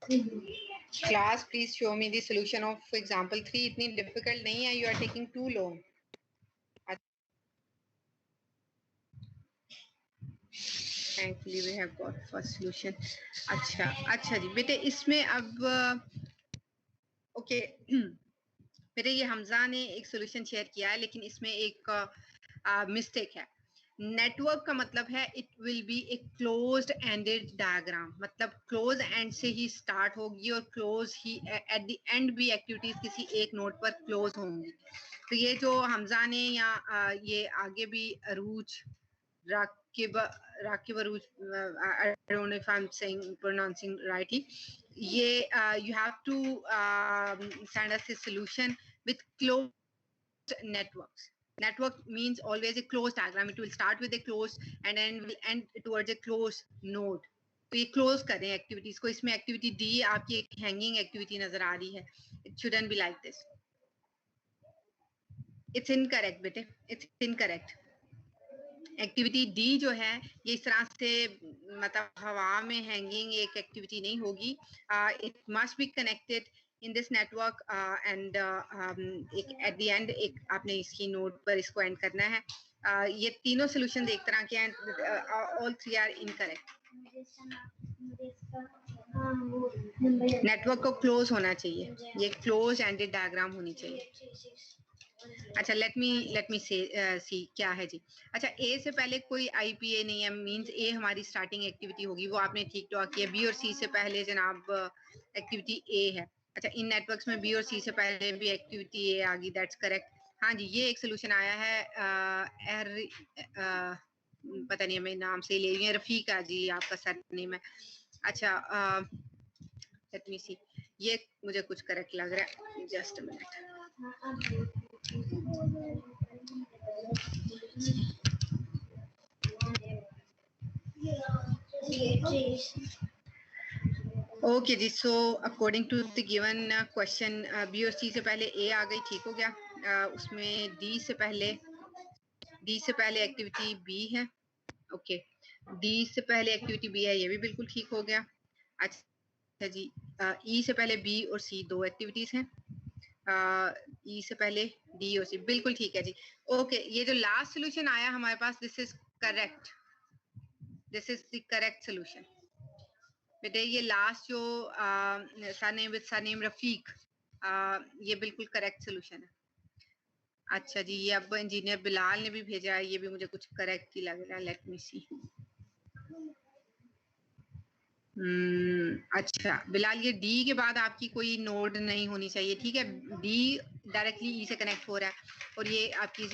Class, please show me the solution of example 3. इतनी difficult नहीं है, you are taking too long. Thankfully we have got first solution. अच्छा जी बेटे, इसमें अब ओके बेटे ये हमजा ने एक सोल्यूशन शेयर किया है, लेकिन इसमें एक मिस्टेक है. नेटवर्क का मतलब है it will be a closed ended diagram, मतलब क्लोज एंड से ही स्टार्ट होगी और close he at the end भी एक्टिविटीज किसी एक नोड पर क्लोज होंगी. तो ये जो हमजा ने या ये आगे भी अरूज राकिब अरूज, I don't know if I'm pronouncing rightly, ये you have to send us a solution with closed networks. Network means always a closed diagram. It will start with a closed and then will end towards a closed node. तो ये close कर रहे हैं activities को. इसमें activity D आपकी एक hanging activity नजर आ रही है. It shouldn't be like this. It's incorrect बेटे, इट्स इनकरेक्ट. एक्टिविटी डी जो है ये इस तरह से मतलब हवा में हैंगिंग एक एक्टिविटी नहीं होगी. It must be connected in this network and एक at the end एक आपने इसकी नोड पर इसको एंड करना है. ये तीनों सोल्यूशन एक तरह के हैं. all three are incorrect. Network को क्लोज होना चाहिए, ये क्लोज एंडेड डायग्राम होनी चाहिए. अच्छा लेट मी सी क्या है जी. अच्छा ए से पहले कोई आईपीए नहीं है, मींस ए हमारी स्टार्टिंग एक्टिविटी होगी, वो आपने ठीक टॉक किया. बी और सी से पहले जनाब एक्टिविटी ए है. अच्छा इन नेटवर्क्स में बी और सी से पहले भी एक्टिविटी ए आ गई, दैट्स करेक्ट. हाँ जी ये एक सोल्यूशन आया है. पता नहीं मैं नाम से ले रही हूँ, रफीका जी आपका सर नेम है. अच्छा लेट मी सी, ये मुझे कुछ करेक्ट लग रहा है. Just a minute. ओके जी. So according to the given question B और सी से पहले ए आ गई, ठीक हो गया. उसमें डी से पहले एक्टिविटी बी है. ओके डी से पहले एक्टिविटी बी है, ये भी बिल्कुल ठीक हो गया. अच्छा जी ई से पहले बी और सी दो एक्टिविटीज हैं. ई से पहले डी और सी बिल्कुल ठीक है जी. ओके ये जो लास्ट सोल्यूशन आया हमारे पास, this is correct. This is the correct solution बेटे. ये लास्ट जो सरनेम विद सरनेम रफीक, ये बिल्कुल करेक्ट सोल्यूशन है. अच्छा जी ये अब इंजीनियर बिलाल ने भी भेजा है, ये भी मुझे कुछ करेक्ट ही लग रहा है. लेट मी सी. अच्छा बिलाल ये डी के बाद आपकी कोई नोड नहीं होनी चाहिए, ठीक है. डी डायरेक्टली ई से कनेक्ट हो रहा है और ये आपकी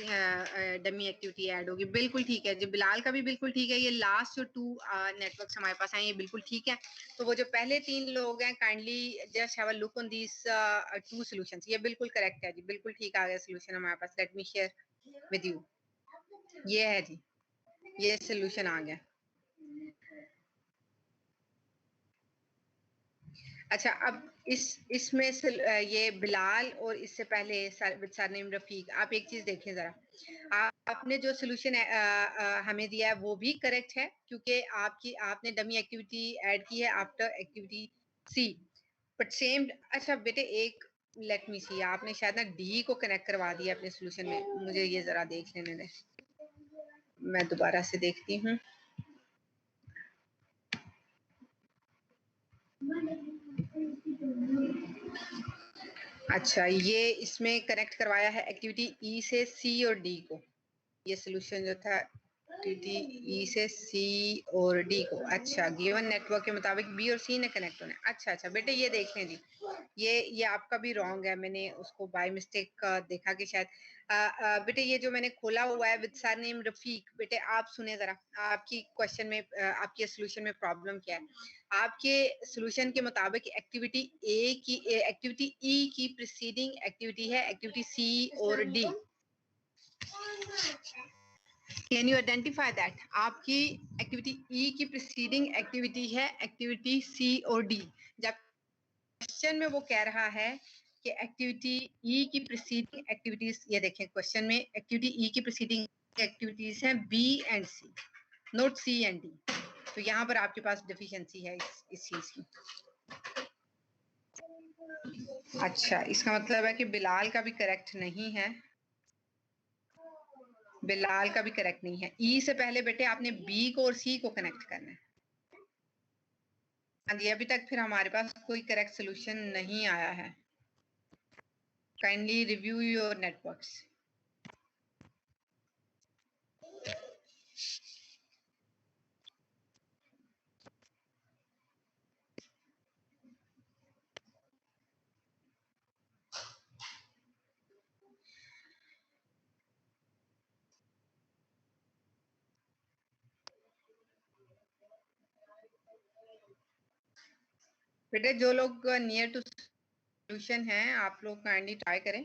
डमी एक्टिविटी ऐड होगी, बिल्कुल ठीक है जी. बिलाल का भी बिल्कुल ठीक है. ये लास्ट जो 2 नेटवर्क्स हमारे पास हैं ये बिल्कुल ठीक है. तो वो जो पहले 3 लोग हैं kindly just have a look on these 2 solutions. ये बिल्कुल करेक्ट है जी, बिल्कुल ठीक आ गया सॉल्यूशन हमारे पास. Let me share with you. ये है जी, ये सॉल्यूशन आ गया. अच्छा अब इसमें ये बिलाल और इससे पहले सरनेम रफीक, आप एक चीज देखें जरा. आपने जो सोल्यूशन हमें दिया है वो भी करेक्ट है, क्योंकि आपने डमी एक्टिविटी ऐड की है after activity C, but same. अच्छा बेटे एक लेट मी सी, आपने शायद ना डी को कनेक्ट करवा दिया अपने सोल्यूशन में. मुझे ये जरा देख लेने दे, मैं दोबारा से देखती हूँ. अच्छा ये इसमें कनेक्ट करवाया है एक्टिविटी ई से सी और डी को. ये सोल्यूशन जो था एक्टिविटी ई से सी और डी को. अच्छा गिवन नेटवर्क के मुताबिक बी और सी ने कनेक्ट होना है. अच्छा बेटे ये देख लें जी, ये आपका भी रॉन्ग है. मैंने उसको बाय मिस्टेक देखा कि शायद बेटे ये जो मैंने खोला हुआ है विद सरनेम रफीक, बेटे आप सुने जरा. आपकी क्वेश्चन में आपके सोल्यूशन में प्रॉब्लम क्या है. आपके सोल्यूशन के मुताबिक एक्टिविटी एक्टिविटी ई की प्रीसीडिंग एक्टिविटी है एक्टिविटी सी और D. Can you identify that? आपकी एक्टिविटी ई की प्रीसीडिंग एक्टिविटी है एक्टिविटी सी और डी. जब क्वेश्चन में वो कह रहा है कि एक्टिविटी ई की प्रीसीडिंग एक्टिविटीज, ये देखें क्वेश्चन में एक्टिविटी ई की प्रीसीडिंग एक्टिविटीज हैं B and C, not C and D. तो यहाँ पर आपके पास डिफिशिएंसी है इस चीज की. अच्छा, इसका मतलब है कि बिलाल का भी करेक्ट नहीं है, बिलाल का भी करेक्ट नहीं है। ई से पहले बेटे आपने बी को और सी को कनेक्ट करना है। अभी तक फिर हमारे पास कोई करेक्ट सोल्यूशन नहीं आया है। Kindly review your networks. बेटे जो लोग नियर टू सोल्यूशन है आप लोग काइंडली ट्राई करें।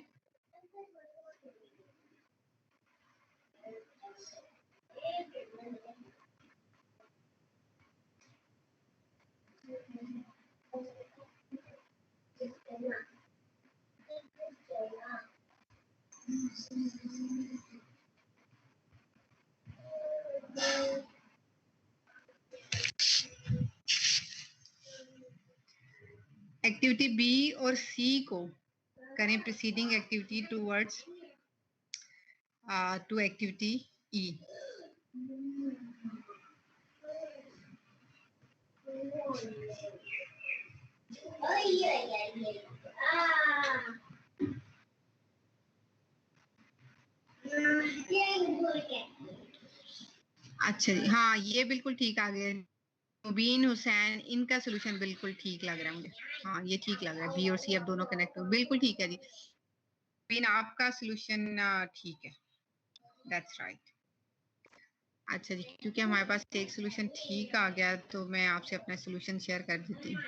एक्टिविटी बी और सी को करें preceding activity towards to activity E. अच्छा जी, हाँ ये बिल्कुल ठीक आ गया। मुबीन हुसैन, इनका सोल्यूशन बिल्कुल ठीक लग रहा है मुझे। हाँ ये ठीक लग रहा है, बी और सी अब दोनों कनेक्ट हो, बिल्कुल ठीक है जी। मुबीन आपका सोल्यूशन ठीक है, दैट्स राइट। अच्छा जी, क्योंकि हमारे पास एक सोल्यूशन ठीक आ गया तो मैं आपसे अपना सोल्यूशन शेयर कर देती हूँ।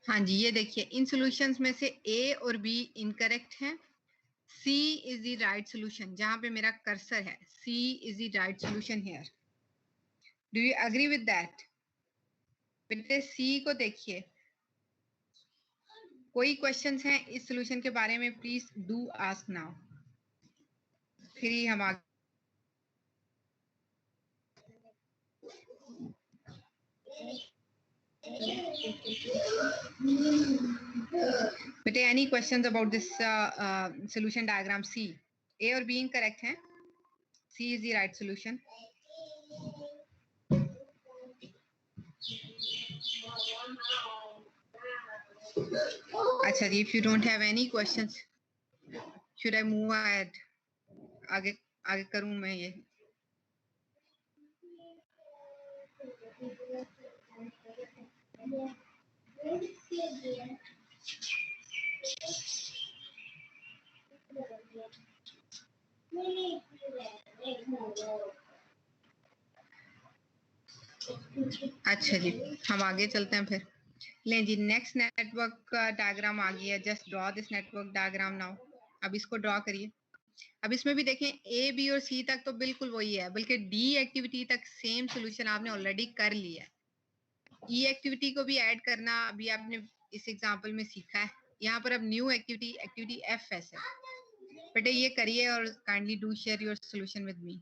हाँ जी, ये देखिए इन सॉल्यूशंस में से ए और बी इनकरेक्ट हैं। C is the right solution, जहां पे मेरा कर्सर है, C is the right solution here. Do you agree with that? बेटे सी को देखिए, कोई क्वेश्चंस हैं इस सॉल्यूशन के बारे में प्लीज डू आस्क नाउ, फिर ही हम आगे। बेटे any questions about this solution diagram C? A और बी इनकरेक्ट हैं, C is the right solution. अच्छा जी, if you don't have any questions, should I move ahead? आगे आगे करूं मैं ये? अच्छा जी, हम आगे चलते हैं फिर। लें जी, नेक्स्ट नेटवर्क डायग्राम आ गया है। Just draw this network diagram now. अब इसको ड्रॉ करिए। अब इसमें भी देखें ए बी और सी तक तो बिल्कुल वही है, बल्कि डी एक्टिविटी तक सेम सॉल्यूशन आपने ऑलरेडी कर लिया है। ई एक्टिविटी को भी ऐड करना अभी आपने इस एग्जांपल में सीखा है। यहाँ पर अब new activity, activity F S है। बेटे ये करिए और kindly do share your solution with me.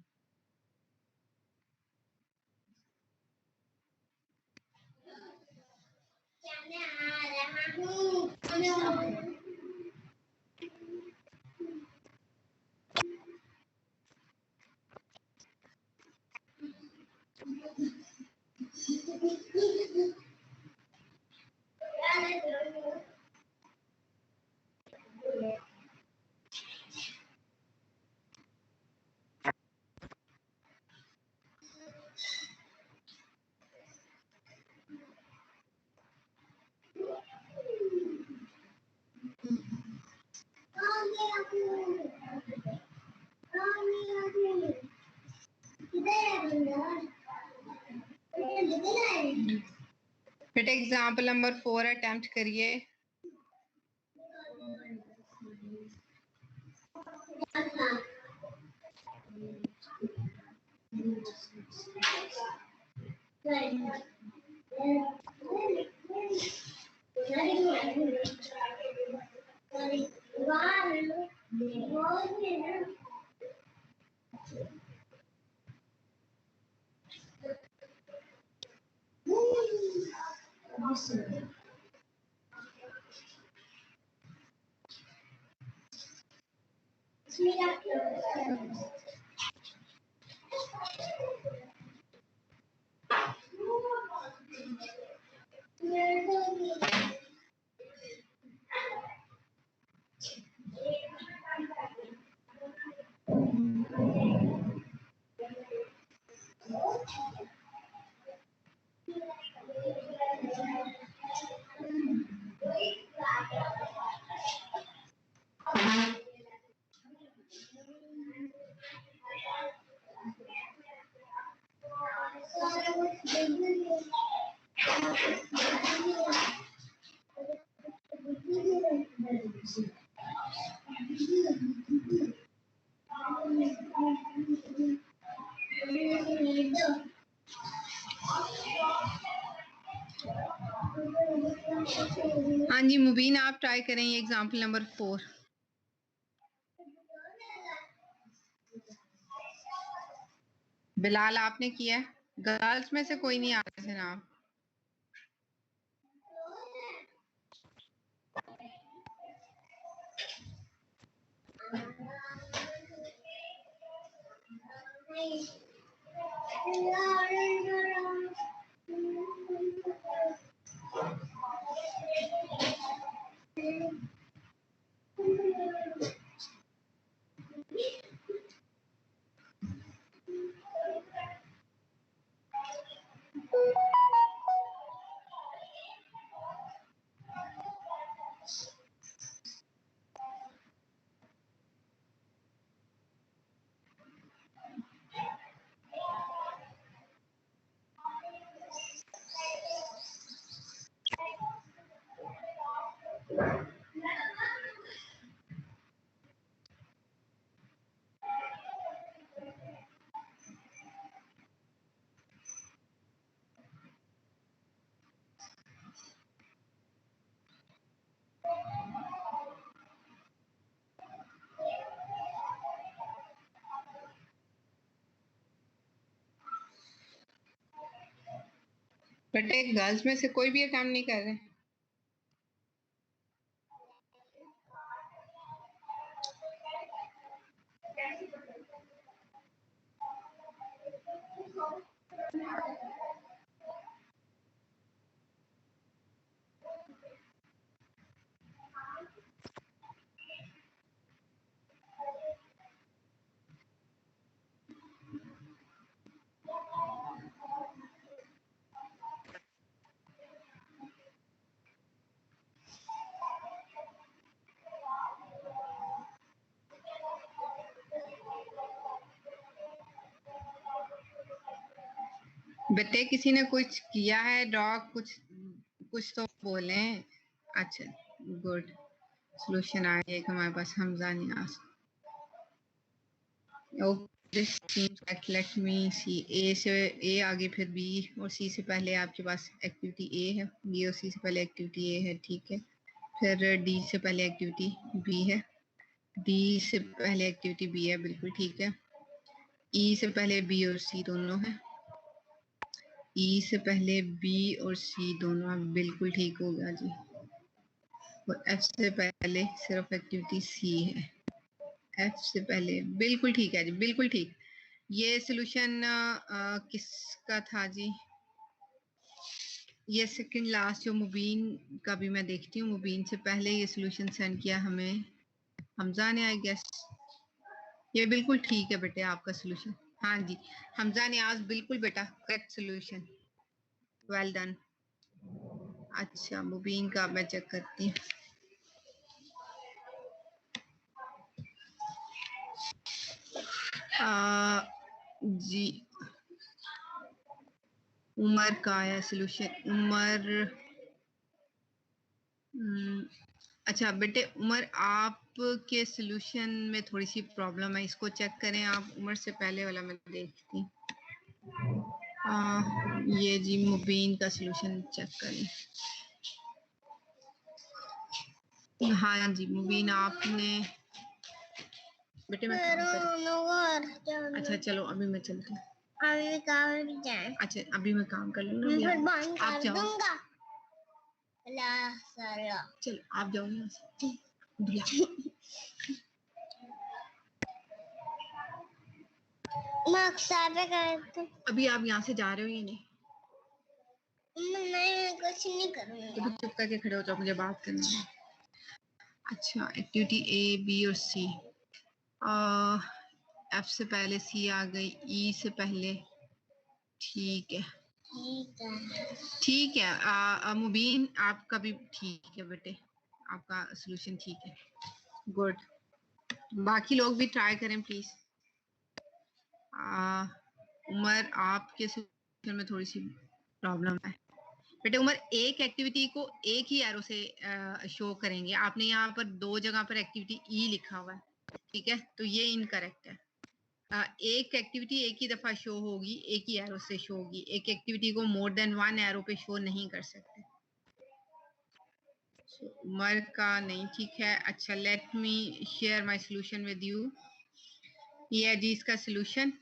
बेटे एग्जांपल नंबर 4 अटेम्प्ट करिए। हाँ जी मुबीन, आप ट्राई करें ये एग्जाम्पल नंबर 4। बिलाल आपने किया? गर्ल्स में से कोई नहीं आ रहे थे नाम। बेटे गर्ल्स में से कोई भी ये काम नहीं कर रहे? बेटे किसी ने कुछ किया है ड्रॉ? कुछ तो बोलें। अच्छा गुड, सॉल्यूशन आ गया हमारे पास। हमजा नियाज। Late me see. ए से ए आगे फिर बी और सी से पहले आपके पास एक्टिविटी ए है, बी और सी से पहले एक्टिविटी ए है, ठीक है। फिर डी से पहले एक्टिविटी बी है, डी से पहले एक्टिविटी बी है, बिल्कुल ठीक है। ई से पहले बी और सी दोनों है, ई से पहले बी और सी दोनों, बिल्कुल ठीक हो गया जी। और एफ से पहले सिर्फ एक्टिविटी सी है, एफ से पहले, बिल्कुल ठीक है जी, बिल्कुल ठीक। ये सॉल्यूशन किसका था जी? ये सेकंड लास्ट जो मुबीन का भी मैं देखती हूँ, मुबीन से पहले ये सॉल्यूशन सेंड किया हमें हमजा ने, आई गेस। ये बिल्कुल ठीक है बेटे आपका सॉल्यूशन। हाँ जी हमजा ने आज बिल्कुल बेटा करेक्ट सॉल्यूशन, वेल डन। अच्छा मुबीन का मैं चेक करती हूँ। जी उमर का है सॉल्यूशन। उमर अच्छा बेटे उमर आपके सॉल्यूशन में थोड़ी सी प्रॉब्लम है, इसको चेक करें आप। उमर से पहले वाला मैं देखती हूँ। ये जी मुबीन का सॉल्यूशन चेक करें। हाँ जी मुबीन आपने बेटे मैं काम अच्छा चलो अभी मैं चलती हूँ। अभी काम भी जाए। अच्छा अभी मैं काम कर लूँगा, आप जाओ। चलो आप जाओ यहाँ से। मैं अक्सर करती हूँ। अभी आप यहाँ से जा रहे हो या नहीं? मैं कुछ नहीं करूँगी। तो चुप करके खड़े हो जाओ, मुझे बात करनी है। अच्छा, एक्टिविटी ए, बी और सी। एफ से पहले सी आ गई, ई से पहले, ठीक है ठीक है। मुबीन आपका भी ठीक है बेटे, आपका सोल्यूशन ठीक है, गुड। बाकी लोग भी ट्राई करें प्लीज। उमर आपके सोल्यूशन में थोड़ी सी प्रॉब्लम है बेटे। उमर एक एक्टिविटी को एक ही एरो से शो करेंगे। आपने यहाँ पर दो जगह पर एक्टिविटी ई लिखा हुआ है, ठीक है, तो ये इनकरेक्ट है। एक एक्टिविटी एक ही दफा शो होगी, एक ही एरो से शो होगी। एक एक्टिविटी को मोर देन वन एरो पे शो नहीं कर सकते। उमर का नहीं ठीक है। अच्छा, late me share my solution with you. ये है जी इसका सॉल्यूशन।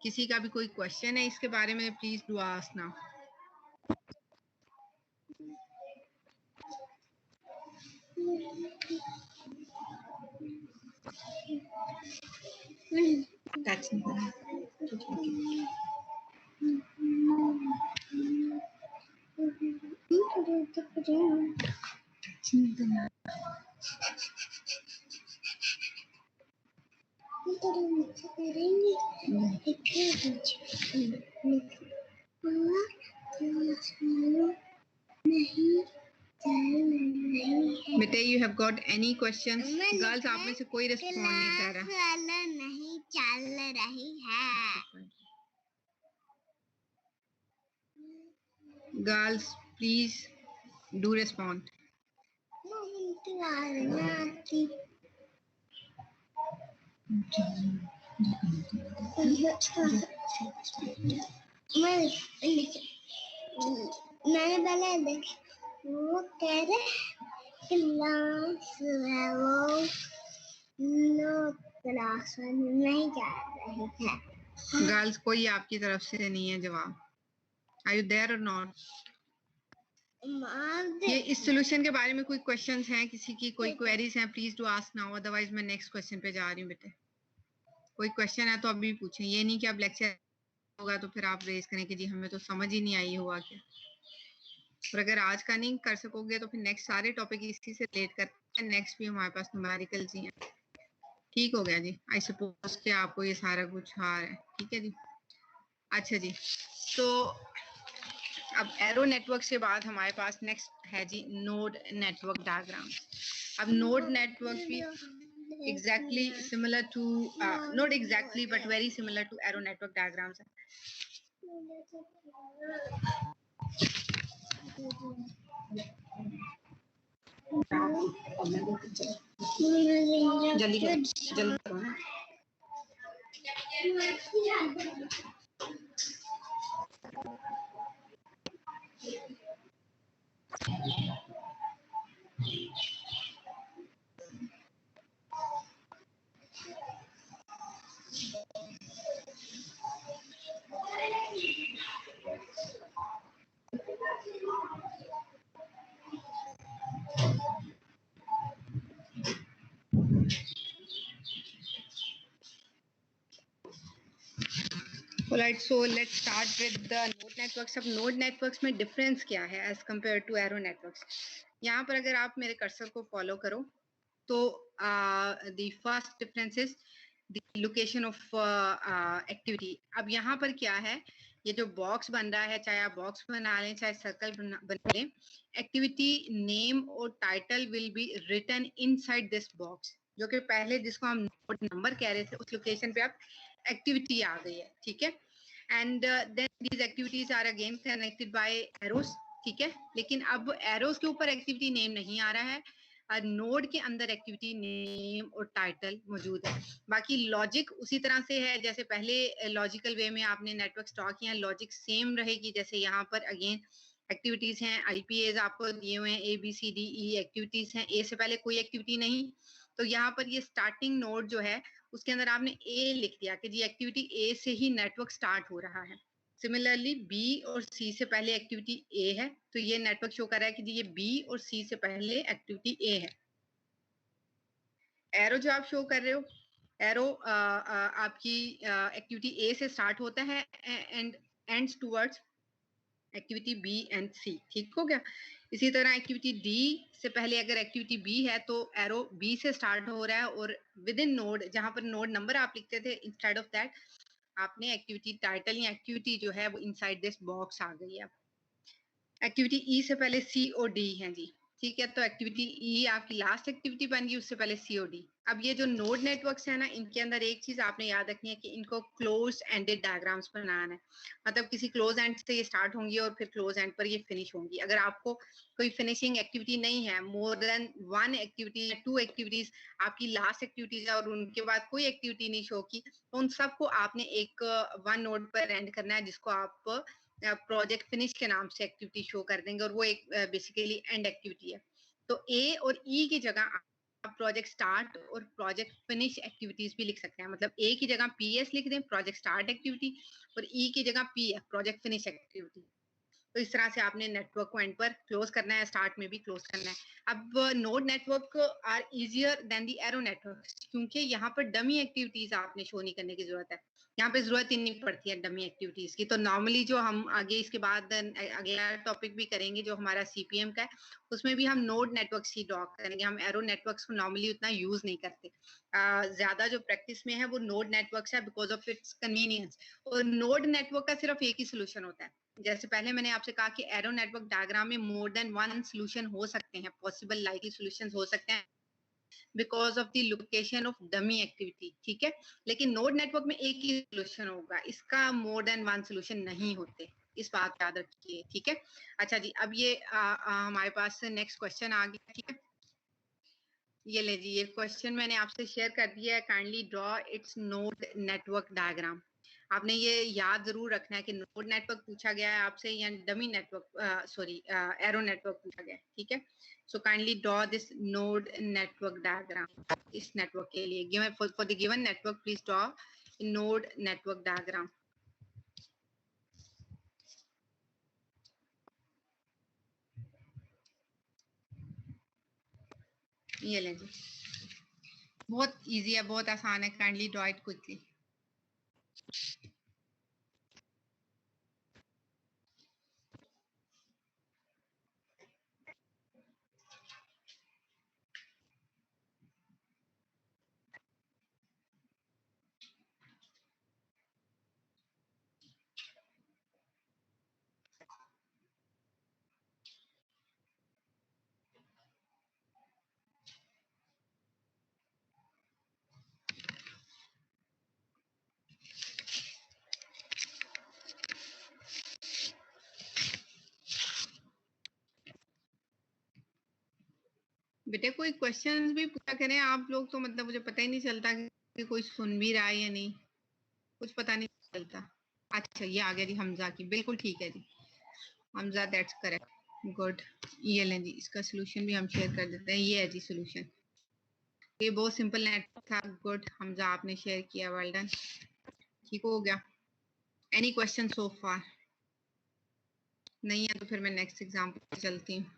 किसी का भी कोई क्वेश्चन है इसके बारे में, please do ask now. That's बेटे, you have got any questions? Girls आप में से कोई रिस्पॉन्ड नहीं कर रहा। नहीं चल रही है। Girls please do respond. मैंने पहले देखा, वो कह रहे क्लास है, वो नो क्लास नहीं जा रही है। गर्ल्स कोई आपकी तरफ से नहीं है जवाब। आर यू देयर और नॉट? ये इस सॉल्यूशन के बारे में कोई क्वेश्चंस हैं किसी की? कोई क्वेरीज हैं? Please do ask now, otherwise मैं नेक्स्ट क्वेश्चन पे जा रही हूँ बेटे। कोई क्वेश्चन है तो अभी पूछें। ये नहीं कि अब लेक्चर होगा तो फिर आप रेज करें कि जी हमें तो समझ ही नहीं आई हुआ क्या। और अगर आज का नहीं कर सकोगे तो फिर नेक्स्ट सारे टॉपिक इसी से रिलेट करते हैं। नेक्स्ट भी हमारे पास न्यूमेरिकल्स ही हैं। ठीक हो गया जी। आई सपोज कि आपको ये सारा कुछ आ रहा है, ठीक है जी। अच्छा जी, तो अब एरो नेटवर्क के बाद हमारे पास नेक्स्ट है जी नोड नेटवर्क डायग्राम। अब नोड नेटवर्क भी exactly similar to not exactly but very similar to arrow network diagrams. जल्दी करो ना। Alright, so let's start with the node networks. अब node networks में difference क्या है as compared to arrow networks? यहाँ पर अगर आप मेरे कर्सर को फॉलो करो तो the first difference is the location of activity. अब यहाँ पर क्या है, ये जो बॉक्स बन रहा है, चाहे आप बॉक्स बना लें चाहे सर्कल बना लें, एक्टिविटी नेम और title will be written inside this box. जो कि पहले जिसको हम नोड नंबर कह रहे थे उस लोकेशन पे आप एक्टिविटी आ गई है, ठीक है। And then these activities are again connected by arrows, ठीक है। लेकिन अब एरोस के ऊपर एक्टिविटी नेम नहीं आ रहा है, नोड के अंदर एक्टिविटी नेम और टाइटल मौजूद है। बाकी लॉजिक उसी तरह से है जैसे पहले लॉजिकल वे में आपने नेटवर्क स्टॉक किया, लॉजिक सेम रहेगी। जैसे यहाँ पर अगेन एक्टिविटीज हैं, आईपीएज आपको दिए हुए हैं, ABCDE एक्टिविटीज हैं। ए से पहले कोई एक्टिविटी नहीं, तो यहाँ पर ये स्टार्टिंग नोड जो है उसके अंदर आपने ए लिख दिया कि जी एक्टिविटी ए से ही नेटवर्क स्टार्ट हो रहा है। सिमिलरली बी और सी से पहले एक्टिविटी ए है, तो ये नेटवर्क शो कर रहा है कि जी ये बी और सी से पहले एक्टिविटी ए है। एरो जो आप शो कर रहे हो एरो आपकी एक्टिविटी ए से स्टार्ट होता है and ends towards activity B and C. ठीक हो गया। इसी तरह एक्टिविटी डी से पहले अगर एक्टिविटी बी है तो एरो बी से स्टार्ट हो रहा है और विद इन नोड, जहां पर नोड नंबर आप लिखते थे, इंस्टेड ऑफ दैट आपने एक्टिविटी टाइटल या एक्टिविटी जो है वो इनसाइड दिस बॉक्स आ गई है। एक्टिविटी ई से पहले सी और डी है जी। ठीक है, तो एक्टिविटी ई आपकी लास्ट एक्टिविटी बन गई, उससे पहले सी और डी। अब ये जो नोड नेटवर्क्स है ना, इनके अंदर एक चीज आपने याद रखनी है कि इनको क्लोज एंडेड डायग्राम्स बनाना है। मतलब किसी क्लोज एंड से ये स्टार्ट होंगी और फिर क्लोज एंड पर ये फिनिश होंगी। अगर आपको कोई फिनिशिंग एक्टिविटी नहीं है, मोर देन वन एक्टिविटी या टू एक्टिविटीज आपकी लास्ट एक्टिविटीज है और उनके बाद कोई एक्टिविटी नहीं शो की, तो उन सबको आपने एक वन नोड पर एंड करना है, जिसको आप प्रोजेक्ट फिनिश के नाम से एक्टिविटी शो कर देंगे, और वो एक बेसिकली एंड एक्टिविटी है। तो ए और ई की जगह आप प्रोजेक्ट स्टार्ट और प्रोजेक्ट फिनिश एक्टिविटीज भी लिख सकते हैं। मतलब ए की जगह पीएस लिख दें, प्रोजेक्ट स्टार्ट एक्टिविटी, और ई की जगह पीएफ, प्रोजेक्ट फिनिश एक्टिविटी। तो इस तरह से आपने नेटवर्क को एंड पर क्लोज करना है, स्टार्ट में भी क्लोज करना है। अब node network are easier than the arrow network, क्योंकि यहाँ पर डमी एक्टिविटीज आपने शो नहीं करने की जरूरत है। यहाँ पे जरूरत ही नहीं पड़ती है डमी एक्टिविटीज की। तो नॉर्मली जो हम आगे इसके बाद अगला टॉपिक भी करेंगे जो हमारा सीपीएम का है, उसमें भी हम नोड नेटवर्क्स ही ड्रॉ करेंगे। हम एरो नेटवर्क्स को नॉर्मली उतना यूज नहीं करते। ज्यादा जो प्रैक्टिस में है वो नोड नेटवर्क्स है, बिकॉज ऑफ इट्स कन्वीनियंस। और नोड नेटवर्क का सिर्फ एक ही सोल्यूशन होता है। जैसे पहले मैंने आपसे कहा कि एरो नेटवर्क डायग्राम में मोर देन वन सोल्यूशन हो सकते हैं, पॉसिबल लाइकली सोल्यूशंस हो सकते हैं, because of the location of dummy activity. ठीक है, लेकिन नोड नेटवर्क में एक ही सोल्यूशन होगा, इसका मोर देन वन सोल्यूशन नहीं होते, इस बात याद रखिए। ठीक है, अच्छा जी, अब ये हमारे पास नेक्स्ट क्वेश्चन आ गया। ठीक है, ये ले जी, ये क्वेश्चन मैंने आपसे शेयर कर दिया है। Kindly draw it's node network diagram. आपने ये याद जरूर रखना है कि नोड नेटवर्क पूछा गया है आपसे या dummy network, sorry arrow network पूछा गया है। ठीक है, so kindly draw this node network diagram. इस नेटवर्क के लिए given for the given network please draw node network diagram. ये ले जी, बहुत इजी है, बहुत आसान है। Kindly draw it quickly. बेटे कोई क्वेश्चंस भी पूछा करें आप लोग, तो मतलब मुझे पता ही नहीं चलता कि कोई सुन भी रहा है या नहीं, कुछ पता नहीं चलता। अच्छा, ये आ गया जी हमजा की, बिल्कुल ठीक है जी हमजा, दैट्स करेक्ट, गुड। ये लें जी, इसका सोल्यूशन भी हम शेयर कर देते हैं। ये है जी सोल्यूशन, ये बहुत सिंपल नेटवर्क था। गुड हमजा, आपने शेयर किया, वेल डन, ठीक हो गया। एनी क्वेश्चन सो फार? नहीं है तो फिर मैं नेक्स्ट एग्जाम्पल पे चलती हूँ।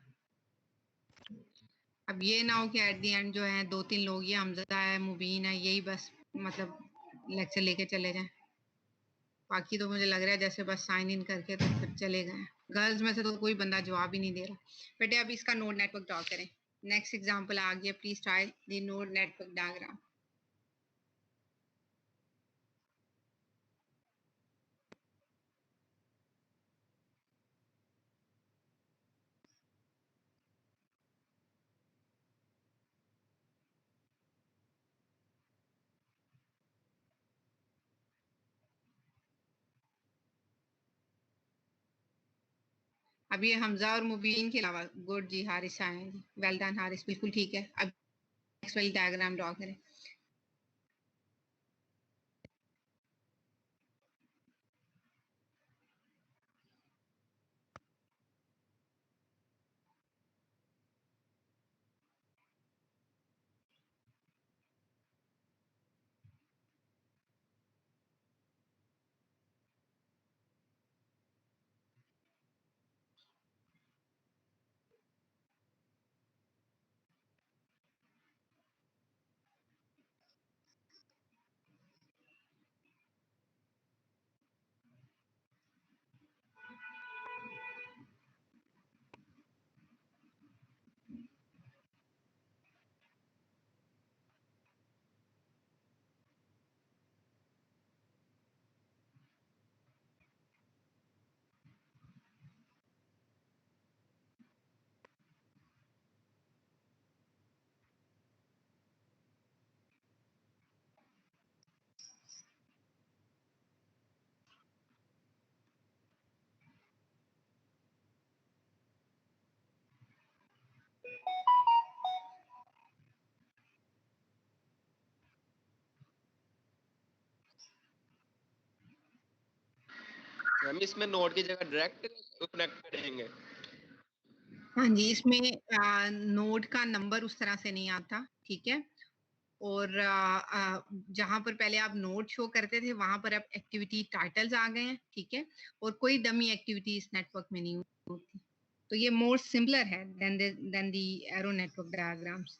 अब ये ना हो कि एट द एंड जो है दो तीन लोग, ये हमजा है, मुबीन है, यही बस मतलब लेक्चर लेके चले जाएं। बाकी तो मुझे लग रहा है जैसे बस साइन इन करके तो फिर चले गए। गर्ल्स में से तो कोई बंदा जवाब ही नहीं दे रहा। बेटे अब इसका नोड नेटवर्क ड्रॉ करें। नेक्स्ट एग्जांपल आ गया, please try the node network diagram. अब ये हमजा और मुबीन के अलावा, गुड जी, हारिस आए हैं, वेल डन हारिस, बिल्कुल ठीक है। अब नेक्स्ट वाली डायग्राम ड्रॉ करें। मैम इसमें नोड की जगह डायरेक्ट कनेक्ट करेंगे? हाँ जी, इसमें नोड का नंबर उस तरह से नहीं आता, ठीक है। और जहां पर पहले आप नोड शो करते थे वहां पर अब एक्टिविटी टाइटल्स आ गए हैं, ठीक है। और कोई डमी एक्टिविटी इस नेटवर्क में नहीं होती, तो ये मोर सिंपलर है देन दी एरो नेटवर्क डायग्राम्स।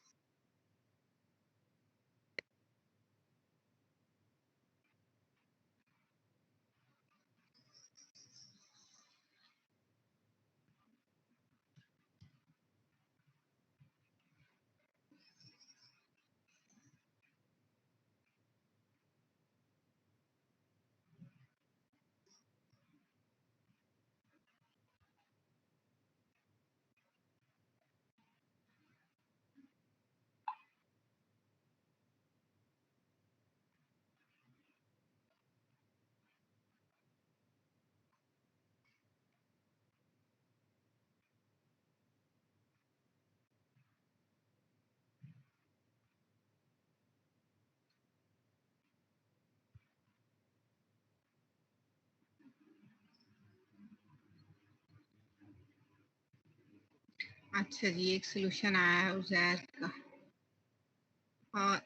अच्छा जी, एक सोल्यूशन आया है उजैर का,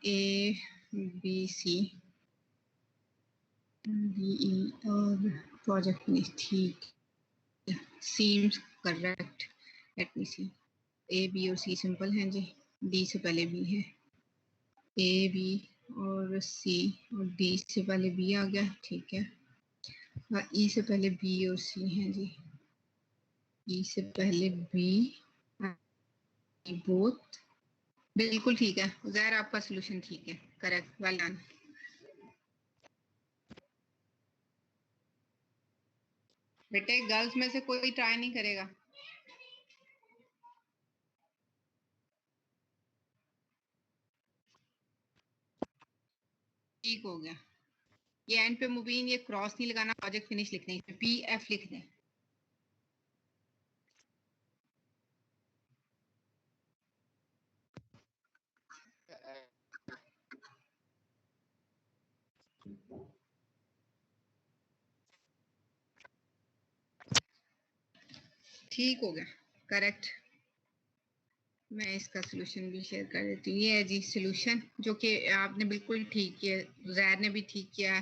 ए बी सी डी ई और प्रोजेक्ट में, ठीक, seems correct. Let me see, A B और सी सिंपल हैं जी, डी से पहले बी है, ए बी और सी और डी से पहले बी आ गया, ठीक है। और ई से पहले बी और सी हैं जी, ई से पहले बी, बोथ, बिल्कुल ठीक है उजैर, आपका सोल्यूशन ठीक है, करेक्ट, वेल डन। बेटे गर्ल्स में से कोई ट्राई नहीं करेगा? ठीक हो गया। ये एंड पे मुबीन ये क्रॉस नहीं लगाना, प्रोजेक्ट फिनिश लिखना है, पी एफ लिख दें। ठीक हो गया, करेक्ट। मैं इसका सोल्यूशन भी शेयर कर देती हूँ। ये है जी सोल्यूशन, जो कि आपने बिल्कुल ठीक किया, जैर ने भी ठीक किया,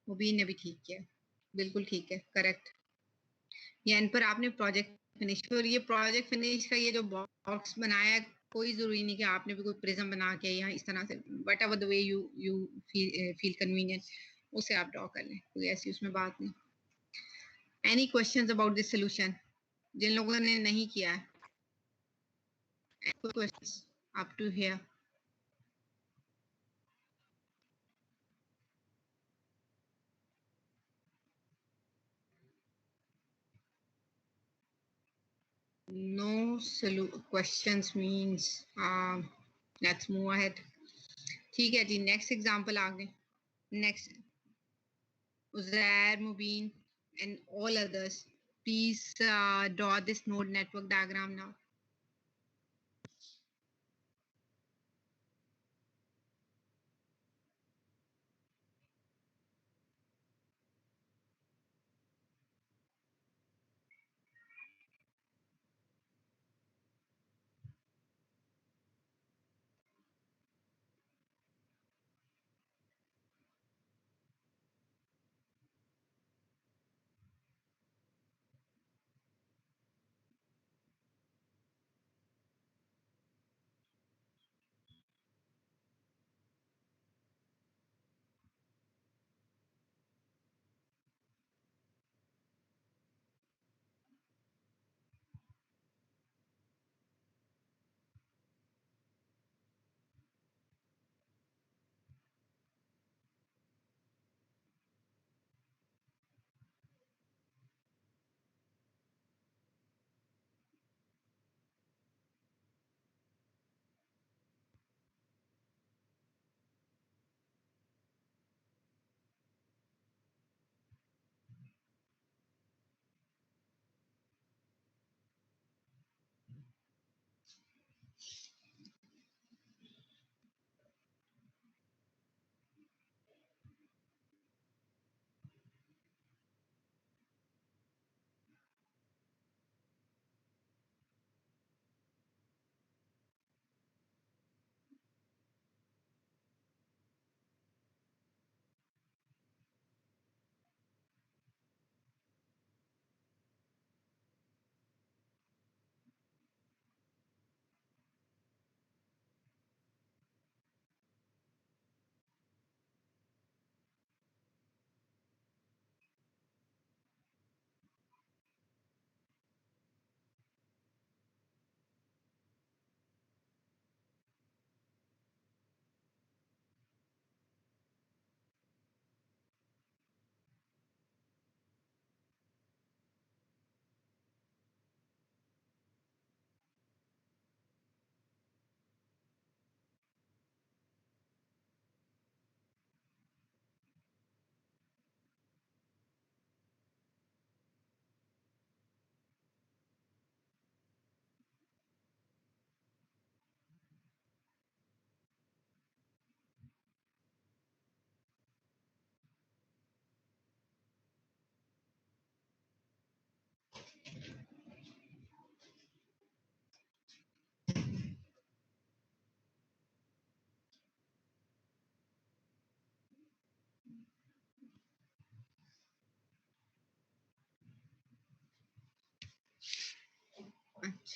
मुबीन ने भी ठीक किया, बिल्कुल ठीक है, करेक्ट। ये एंड पर आपने प्रोजेक्ट फिनिश, और ये प्रोजेक्ट फिनिश का ये जो बॉक्स बनाया है, कोई जरूरी नहीं कि आपने भी कोई प्रिज्म बना के या इस तरह से, what ever the way you you feel convenient, उसे आप ड्रॉ कर लें, कोई ऐसी उसमें बात नहीं। Any questions about this solution जिन लोगों ने नहीं किया है? Questions up to here? No questions means let's move ahead. ठीक है जी, नेक्स्ट एग्जांपल आगे, next Uzair, Mubin, and all others, please draw this node network diagram now.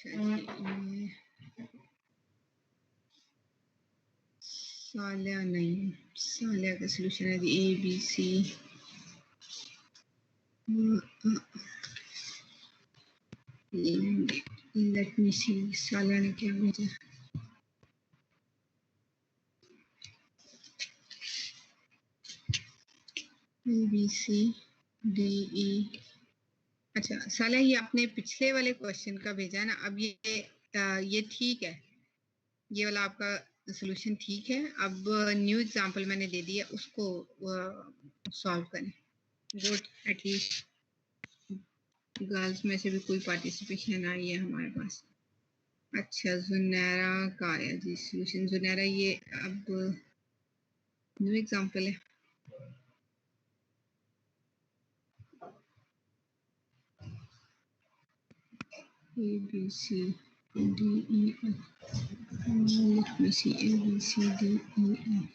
सालिया नहीं, सालिया का सॉल्यूशन है ए बी सी। लेट मी सी, सालिया ने क्या भेजा? A B C D E. अच्छा सालिया, ये आपने पिछले वाले क्वेश्चन का भेजा ना। अब ये ठीक है, ये वाला आपका सॉल्यूशन ठीक है। अब न्यू एग्जांपल मैंने दे दिया, उसको सॉल्व करें। गुड, एटलीस्ट गर्ल्स में से भी कोई पार्टिसिपेशन आई है हमारे पास। अच्छा जुनैरा का आया जी सॉल्यूशन। जुनैरा ये अब न्यू एग्जांपल है। A B C D E F. Let me see. A B C D E F.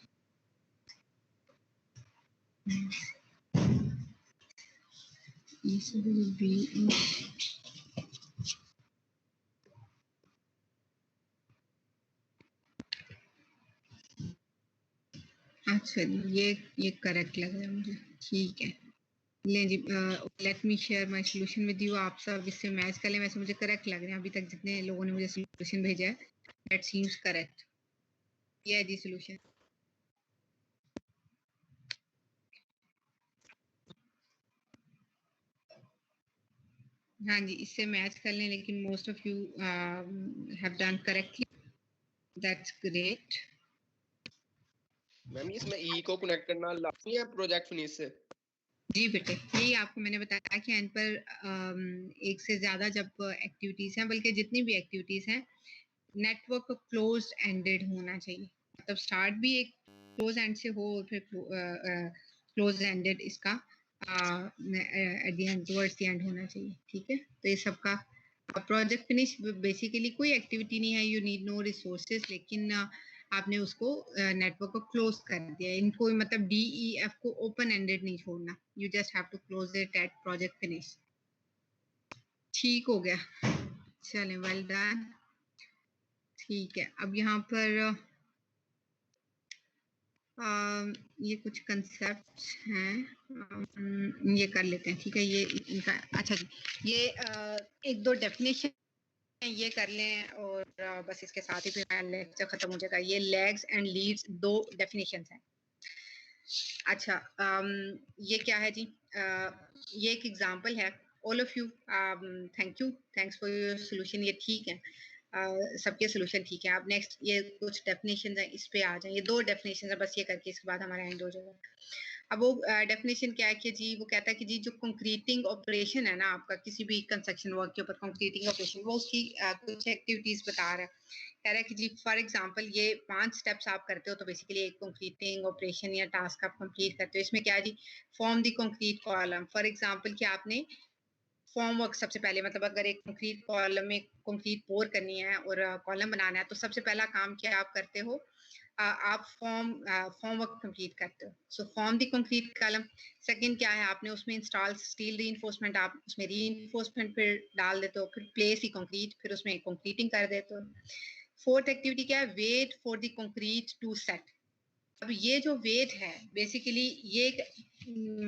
E C D B E. अच्छा ये करेक्ट लग रहा है मुझे। ठीक है, ले जी, let me share my solution with you. आप सब इससे मैच कर लें। वैसे मुझे करेक्ट लग रहे हैं अभी तक जितने लोगों ने मुझे सॉल्यूशन भेजा है, दैट सीम्स करेक्ट। ये है जी सॉल्यूशन। हाँ जी, इससे मैच कर लें, लेकिन most of you have done correctly, that's great. Ma'am इसमें ई को कनेक्ट करना लाजमी है प्रोजेक्ट फिनिश से? जी बेटे, यही आपको मैंने बताया कि एंड पर एक से ज्यादा जब एक्टिविटीज हैं, बल्कि जितनी भी एक्टिविटीज हैं, नेटवर्क क्लोज एंडेड होना चाहिए। मतलब स्टार्ट भी एक क्लोज एंड से हो और फिर क्लोज एंडेड इसका at the end, towards the end होना चाहिए। ठीक है, तो ये सबका प्रोजेक्ट फिनिश बेसिकली कोई एक्टिविटी नहीं है, यू नीड नो रिसोर्सेज, लेकिन आपने उसको नेटवर्क को क्लोज कर दिया। इनको मतलब डी ई एफ को ओपन एंडेड नहीं छोड़ना, you just have to close it at project finish. ठीक हो गया, चलें, वेल डन। ठीक है, अब यहाँ पर ये कुछ कंसेप्ट हैं, ये कर लेते हैं। ठीक है, ये इनका अच्छा जी, ये एक दो डेफिनेशन ये कर लें और बस इसके साथ ही फिर लेक्चर खत्म हो जाएगा। ये लेग्स एंड लीड्स दो डेफिनेशंस हैं। अच्छा, ये क्या है जी? ये एक एग्जांपल है। All of you thanks for your solution. ये ठीक है, सबके सॉल्यूशन ठीक है। अब नेक्स्ट ये कुछ डेफिनेशंस हैं, इस पे आ जाए। ये दो डेफिनेशंस है, बस ये करके इसके बाद हमारा एंड हो जाएगा। अब वो डेफिनेशन क्या है कि जी वो कहता है कि जी जो कंक्रीटिंग ऑपरेशन है ना आपका, किसी भी कंस्ट्रक्शन वर्क के ऊपर कंक्रीटिंग ऑपरेशन, वो उसकी कुछ एक्टिविटीज बता रहा है। कह रहा है कि जी फॉर एग्जांपल ये 5 स्टेप्स आप करते हो, तो बेसिकली एक कंक्रीटिंग ऑपरेशन या टास्क आप कंप्लीट करते हो। इसमें क्या है जी, form the concrete column. For example कि आपने फॉर्म वर्क सबसे पहले, मतलब अगर एक कंक्रीट कॉलम में कंक्रीट पोर करनी है और कॉलम बनाना है, तो सबसे पहला काम क्या आप करते हो, आप फॉर्म वर्क कंप्लीट करते हो। So form the concrete column. Second क्या है, आपने उसमें इंस्टॉल स्टील रीइंफोर्समेंट, आप उसमें रीइंफोर्समेंट फिर डाल देते हो, फिर प्लेस द कंक्रीट, फिर उसमें कंक्रीटिंग कर देते हो। फोर्थ एक्टिविटी क्या है, wait for the concrete to set. अब ये जो वेट है बेसिकली ये एक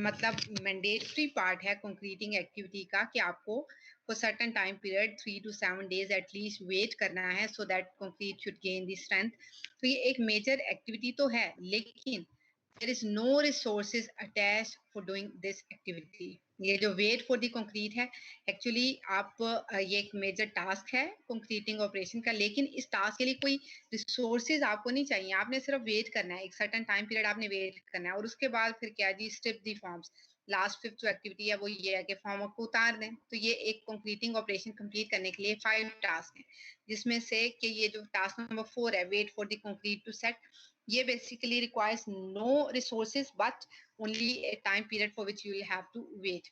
मतलब मैंडेटरी पार्ट है कंक्रीटिंग एक्टिविटी का, कि आपको for certain time period 3 to 7 days at least wait करना है, so that concrete should gain the strength. तो ये एक मेजर एक्टिविटी तो है, लेकिन there is no resources attached for doing this activity। ये जो वेट फॉर द कंक्रीट है, एक्चुअली आप ये एक मेजर टास्क है कंक्रीटिंग ऑपरेशन का, लेकिन इस टास्क के लिए कोई रिसोर्सेज आपको नहीं चाहिए। आपने सिर्फ वेट करना है, एक सर्टेन टाइम पीरियड आपने वेट करना है, और उसके बाद फिर क्या जी, strip the forms. Last 5th जो एक्टिविटी है वो ये है कि फॉर्म को उतार दें। तो ये एक कंक्रीटिंग ऑपरेशन कंप्लीट करने के लिए 5 टास्क हैं, जिसमें से कि ये जो टास्क नंबर 4 है, wait for the concrete to set, ये basically requires no resources but only a time period for which you will have to wait.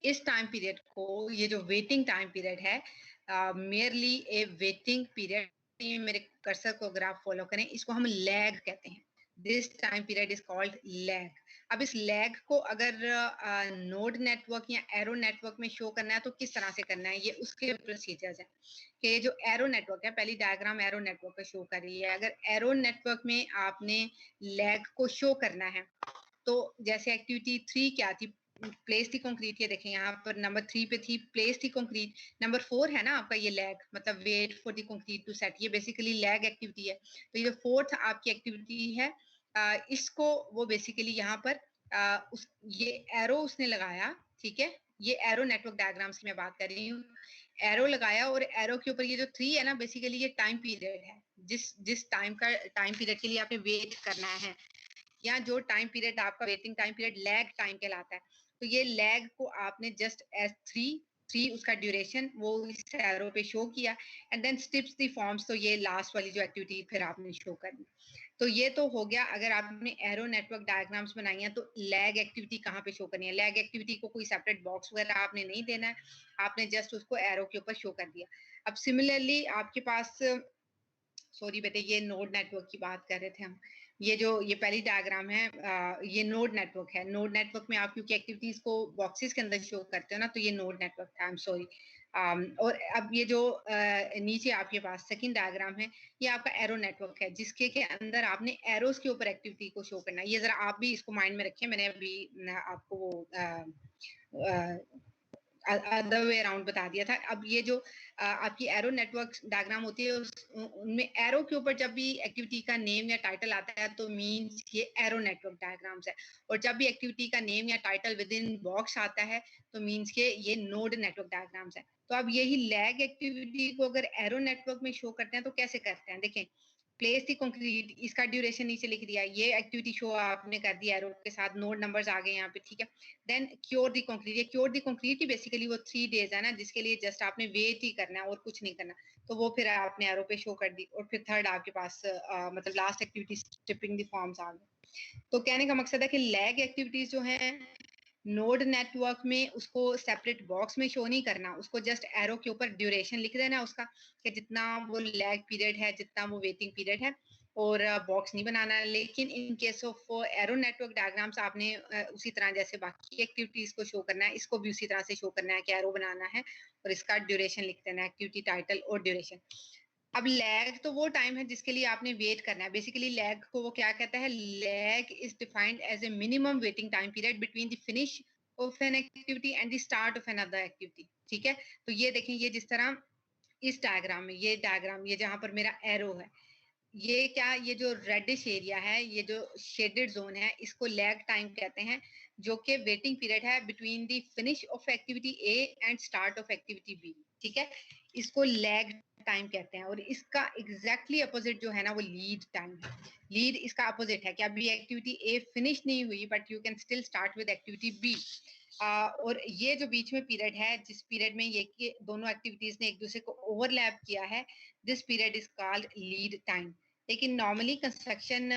इस टाइम पीरियड को, ये जो वेटिंग टाइम पीरियड है, मेयरली ए वेटिंग पीरियड, मेरे cursor को अगर आप फॉलो करें, इसको हम लैग कहते हैं। This time period is called lag. अब इस लैग को अगर नोड नेटवर्क या एरो नेटवर्क में शो करना है तो किस तरह से करना है, ये उसके प्रोसीजर्स हैं कि जो एरो नेटवर्क है, पहली डायग्राम एरो नेटवर्क का शो कर रही है। अगर एरो नेटवर्क में आपने लैग को शो करना है तो जैसे एक्टिविटी 3 क्या थी, प्लेस थी कंक्रीट, ये देखें यहाँ पर नंबर 3 पे थी प्लेस थी कंक्रीट। नंबर 4 है ना आपका ये लैग, मतलब wait for the concrete to set, ये बेसिकली लैग एक्टिविटी है। तो ये जो 4th आपकी एक्टिविटी है, इसको वो बेसिकली यहाँ पर ये एरो उसने लगाया, ठीक है, ये एरो नेटवर्क डायग्राम्स की मैं बात कर रही हूँ। एरो लगाया और एरो के ऊपर ये जो 3 है ना, बेसिकली ये टाइम पीरियड है, जिस टाइम पीरियड के लिए आपने वेट करना है, या जो टाइम पीरियड आपका waiting time period lag time कहलाता है। तो ये लैग को आपने जस्ट एज 3 उसका ड्यूरेशन वो इस एरो पे शो किया, and then strips the forms, तो ये लास्ट वाली जो एक्टिविटी फिर आपने शो करनी। तो ये तो हो गया, अगर आपने एरो नेटवर्क डायग्राम्स बनाई है तो लैग एक्टिविटी कहाँ पे शो करनी है। लैग एक्टिविटी को कोई सेपरेट बॉक्स वगैरह आपने नहीं देना है, आपने जस्ट उसको एरो के ऊपर शो कर दिया। अब सिमिलरली आपके पास, सॉरी बेटे, ये नोड नेटवर्क की बात कर रहे थे हम। ये पहली डायग्राम है, ये नोड नेटवर्क है। नोड नेटवर्क में आप क्योंकि एक्टिविटीज को बॉक्सेस के अंदर शो करते हो ना, तो ये नोड नेटवर्क था, आई एम सॉरी। और अब ये जो नीचे आपके पास सेकंड डायग्राम है, ये आपका एरो नेटवर्क है, जिसके के अंदर आपने एरोस के ऊपर एक्टिविटी को शो करना है। ये जरा आप भी इसको माइंड में रखें, मैंने अभी आपको वो अदर वे अराउंड बता दिया था। अब ये जो आपकी एरो नेटवर्क डायग्राम होती है, उनमें एरो के ऊपर जब भी एक्टिविटी का नेम या टाइटल आता है तो मींस ये एरो नेटवर्क डायग्राम्स है, और जब भी एक्टिविटी का नेम या टाइटल विद इन बॉक्स आता है तो मींस के ये नोड नेटवर्क डायग्राम्स है। तो अब यही लैग एक्टिविटी को अगर एरो नेटवर्क में शो करते हैं तो कैसे करते हैं, देखें, प्लेस दी कंक्रीट, इसका ड्यूरेशन नीचे लिख दिया, ये एक्टिविटी शो आपने कर दिया एरो के साथ, नोड नंबर्स आ गए यहाँ पे, ठीक है। देन क्योर दी कंक्रीट, ये क्योर दी कंक्रीट की बेसिकली वो 3 डेज है ना, जिसके लिए जस्ट आपने वेट ही करना है और कुछ नहीं करना, तो वो फिर आपने एरो पे शो कर दी। और फिर थर्ड आपके पास मतलब last activity stripping the forms आ गए। तो कहने का मकसद है कि लैग एक्टिविटीज जो है नोड नेटवर्क में उसको सेपरेट बॉक्स में शो नहीं करना, उसको जस्ट एरो के ऊपर ड्यूरेशन लिख देना उसका, कि जितना वो लैग पीरियड है, जितना वो वेटिंग पीरियड है, और बॉक्स नहीं बनाना। लेकिन in case of arrow network diagrams आपने उसी तरह जैसे बाकी एक्टिविटीज को शो करना है, इसको भी उसी तरह से शो करना है कि एरो बनाना है और इसका ड्यूरेशन लिख देना है, एक्टिविटी टाइटल और ड्यूरेशन। अब लैग तो वो टाइम है जिसके लिए आपने वेट करना है। बेसिकली लैग को वो क्या कहता है, lag is defined as a minimum waiting time period between the finish of an activity and the start of another activity, ठीक है। तो ये देखें, ये जिस तरह इस डायग्राम में, ये डायग्राम, ये जहां पर मेरा एरो है, ये क्या, ये जो रेडिश एरिया है, ये जो शेडेड जोन है, इसको लैग टाइम कहते हैं, जो कि वेटिंग पीरियड है between the finish of activity A and start of activity B, ठीक है। इसको लैग टाइम कहते हैं। और इसका एग्जैक्टली अपोजिट जो है ना, वो लीड टाइम है। लीड इसका अपोजिट है कि अभी एक्टिविटी ए फिनिश नहीं हुई but you can still start with activity B. और ये जो बीच में पीरियड है, जिस पीरियड में ये कि दोनों एक्टिविटीज ने एक दूसरे को ओवरलैप किया है, this period is called lead time. लेकिन नॉर्मली कंस्ट्रक्शन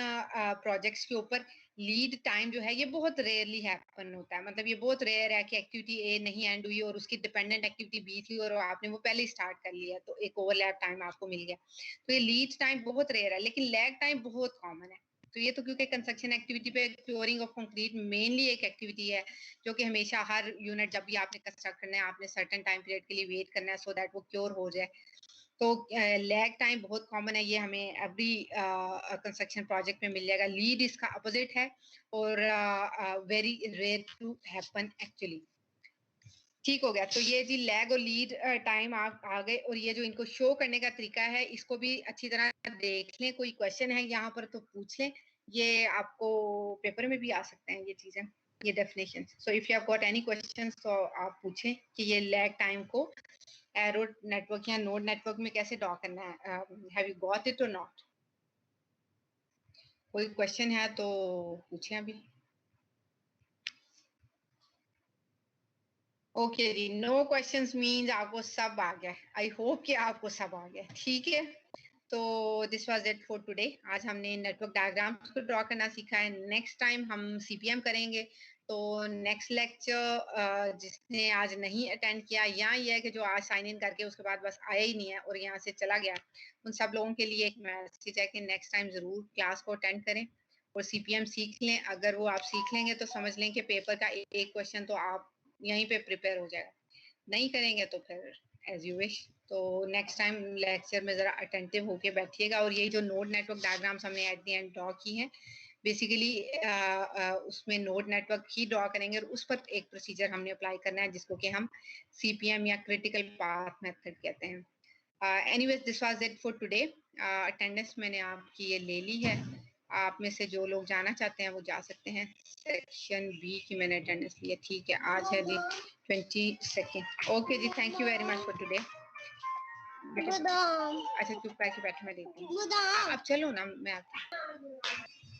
प्रोजेक्ट्स के ऊपर लीड टाइम जो है ये बहुत रेयरली हैपन होता है। मतलब ये बहुत रेयर है कि एक्टिविटी ए नहीं एंड हुई और उसकी डिपेंडेंट एक्टिविटी बी थी और आपने वो पहले स्टार्ट कर लिया, तो एक ओवरलैप टाइम आपको मिल गया। तो ये लीड टाइम बहुत रेयर है, लेकिन लैग टाइम बहुत कॉमन है। तो ये तो क्योंकि कंस्ट्रक्शन एक्टिविटी पे क्योरिंग ऑफ कंक्रीट मेनली एक एक्टिविटी है जो कि हमेशा हर यूनिट जब भी आपने कंस्ट्रक्ट करना है, आपने सर्टेन टाइम पीरियड के लिए वेट करना है सो दैट वो क्योर हो जाए। तो लैग टाइम बहुत कॉमन है, ये हमें एवरी कंस्ट्रक्शन प्रोजेक्ट में मिल जाएगा। लीड इसका अपोजिट है और very rare to happen actually. ठीक हो गया। तो ये जी लैग और लीड टाइम आ गए, और ये जो इनको शो करने का तरीका है इसको भी अच्छी तरह देख लें। कोई क्वेश्चन है यहाँ पर तो पूछ लें, ये आपको पेपर में भी आ सकते हैं ये चीजें, ये definition. So if you have got any questions तो आप पूछें कि ये लैग टाइम को एरो नेटवर्क या नोड नेटवर्क में कैसे ड्रॉ करना है। हैव यू गॉट इट और नॉट? कोई क्वेश्चन है तो पूछें अभी। ओके जी, नो क्वेश्चंस मींस आपको सब आ गया। आई होप कि आपको सब आ गया, ठीक है। तो this was it for today. आज हमने नेटवर्क डायग्राम्स को ड्रॉ करना सीखा है। नेक्स्ट टाइम हम सीपीएम करेंगे। तो नेक्स्ट लेक्चर जिसने आज नहीं अटेंड किया, या ये है कि जो आज साइन इन करके उसके बाद बस आया ही नहीं है और यहाँ से चला गया, उन सब लोगों के लिए एक मैसेज है कि नेक्स्ट टाइम जरूर क्लास को अटेंड करें और CPM सीख लें। अगर वो आप सीख लेंगे तो समझ लें कि पेपर का एक क्वेश्चन तो आप यहीं पे प्रिपेयर हो जाएगा। नहीं करेंगे तो फिर एज यू विश। तो नेक्स्ट टाइम लेक्चर में ज़रा अटेंटिव होके बैठिएगा। और ये जो नोड नेटवर्क डायग्राम्स हमने एट द एंड ड्रॉ की हैं, बेसिकली उसमें नोड नेटवर्क ही ड्रॉ करेंगे और उस पर एक प्रोसीजर हमने अप्लाई करना है जिसको कि हम CPM या क्रिटिकल पाथ मेथड कहते हैं। Anyways this was it for today. Attendance मैंने आपकी ये ले ली है। आप में से जो लोग जाना चाहते हैं वो जा सकते हैं। सेक्शन बी की मैंने अटेंडेंस ली है। ठीक है, आज है जी 22। ओके जी, thank you very much for today. अच्छा चुप करके बैठो, मैं देखती हूँ। अब चलो ना, मैं आती हूँ।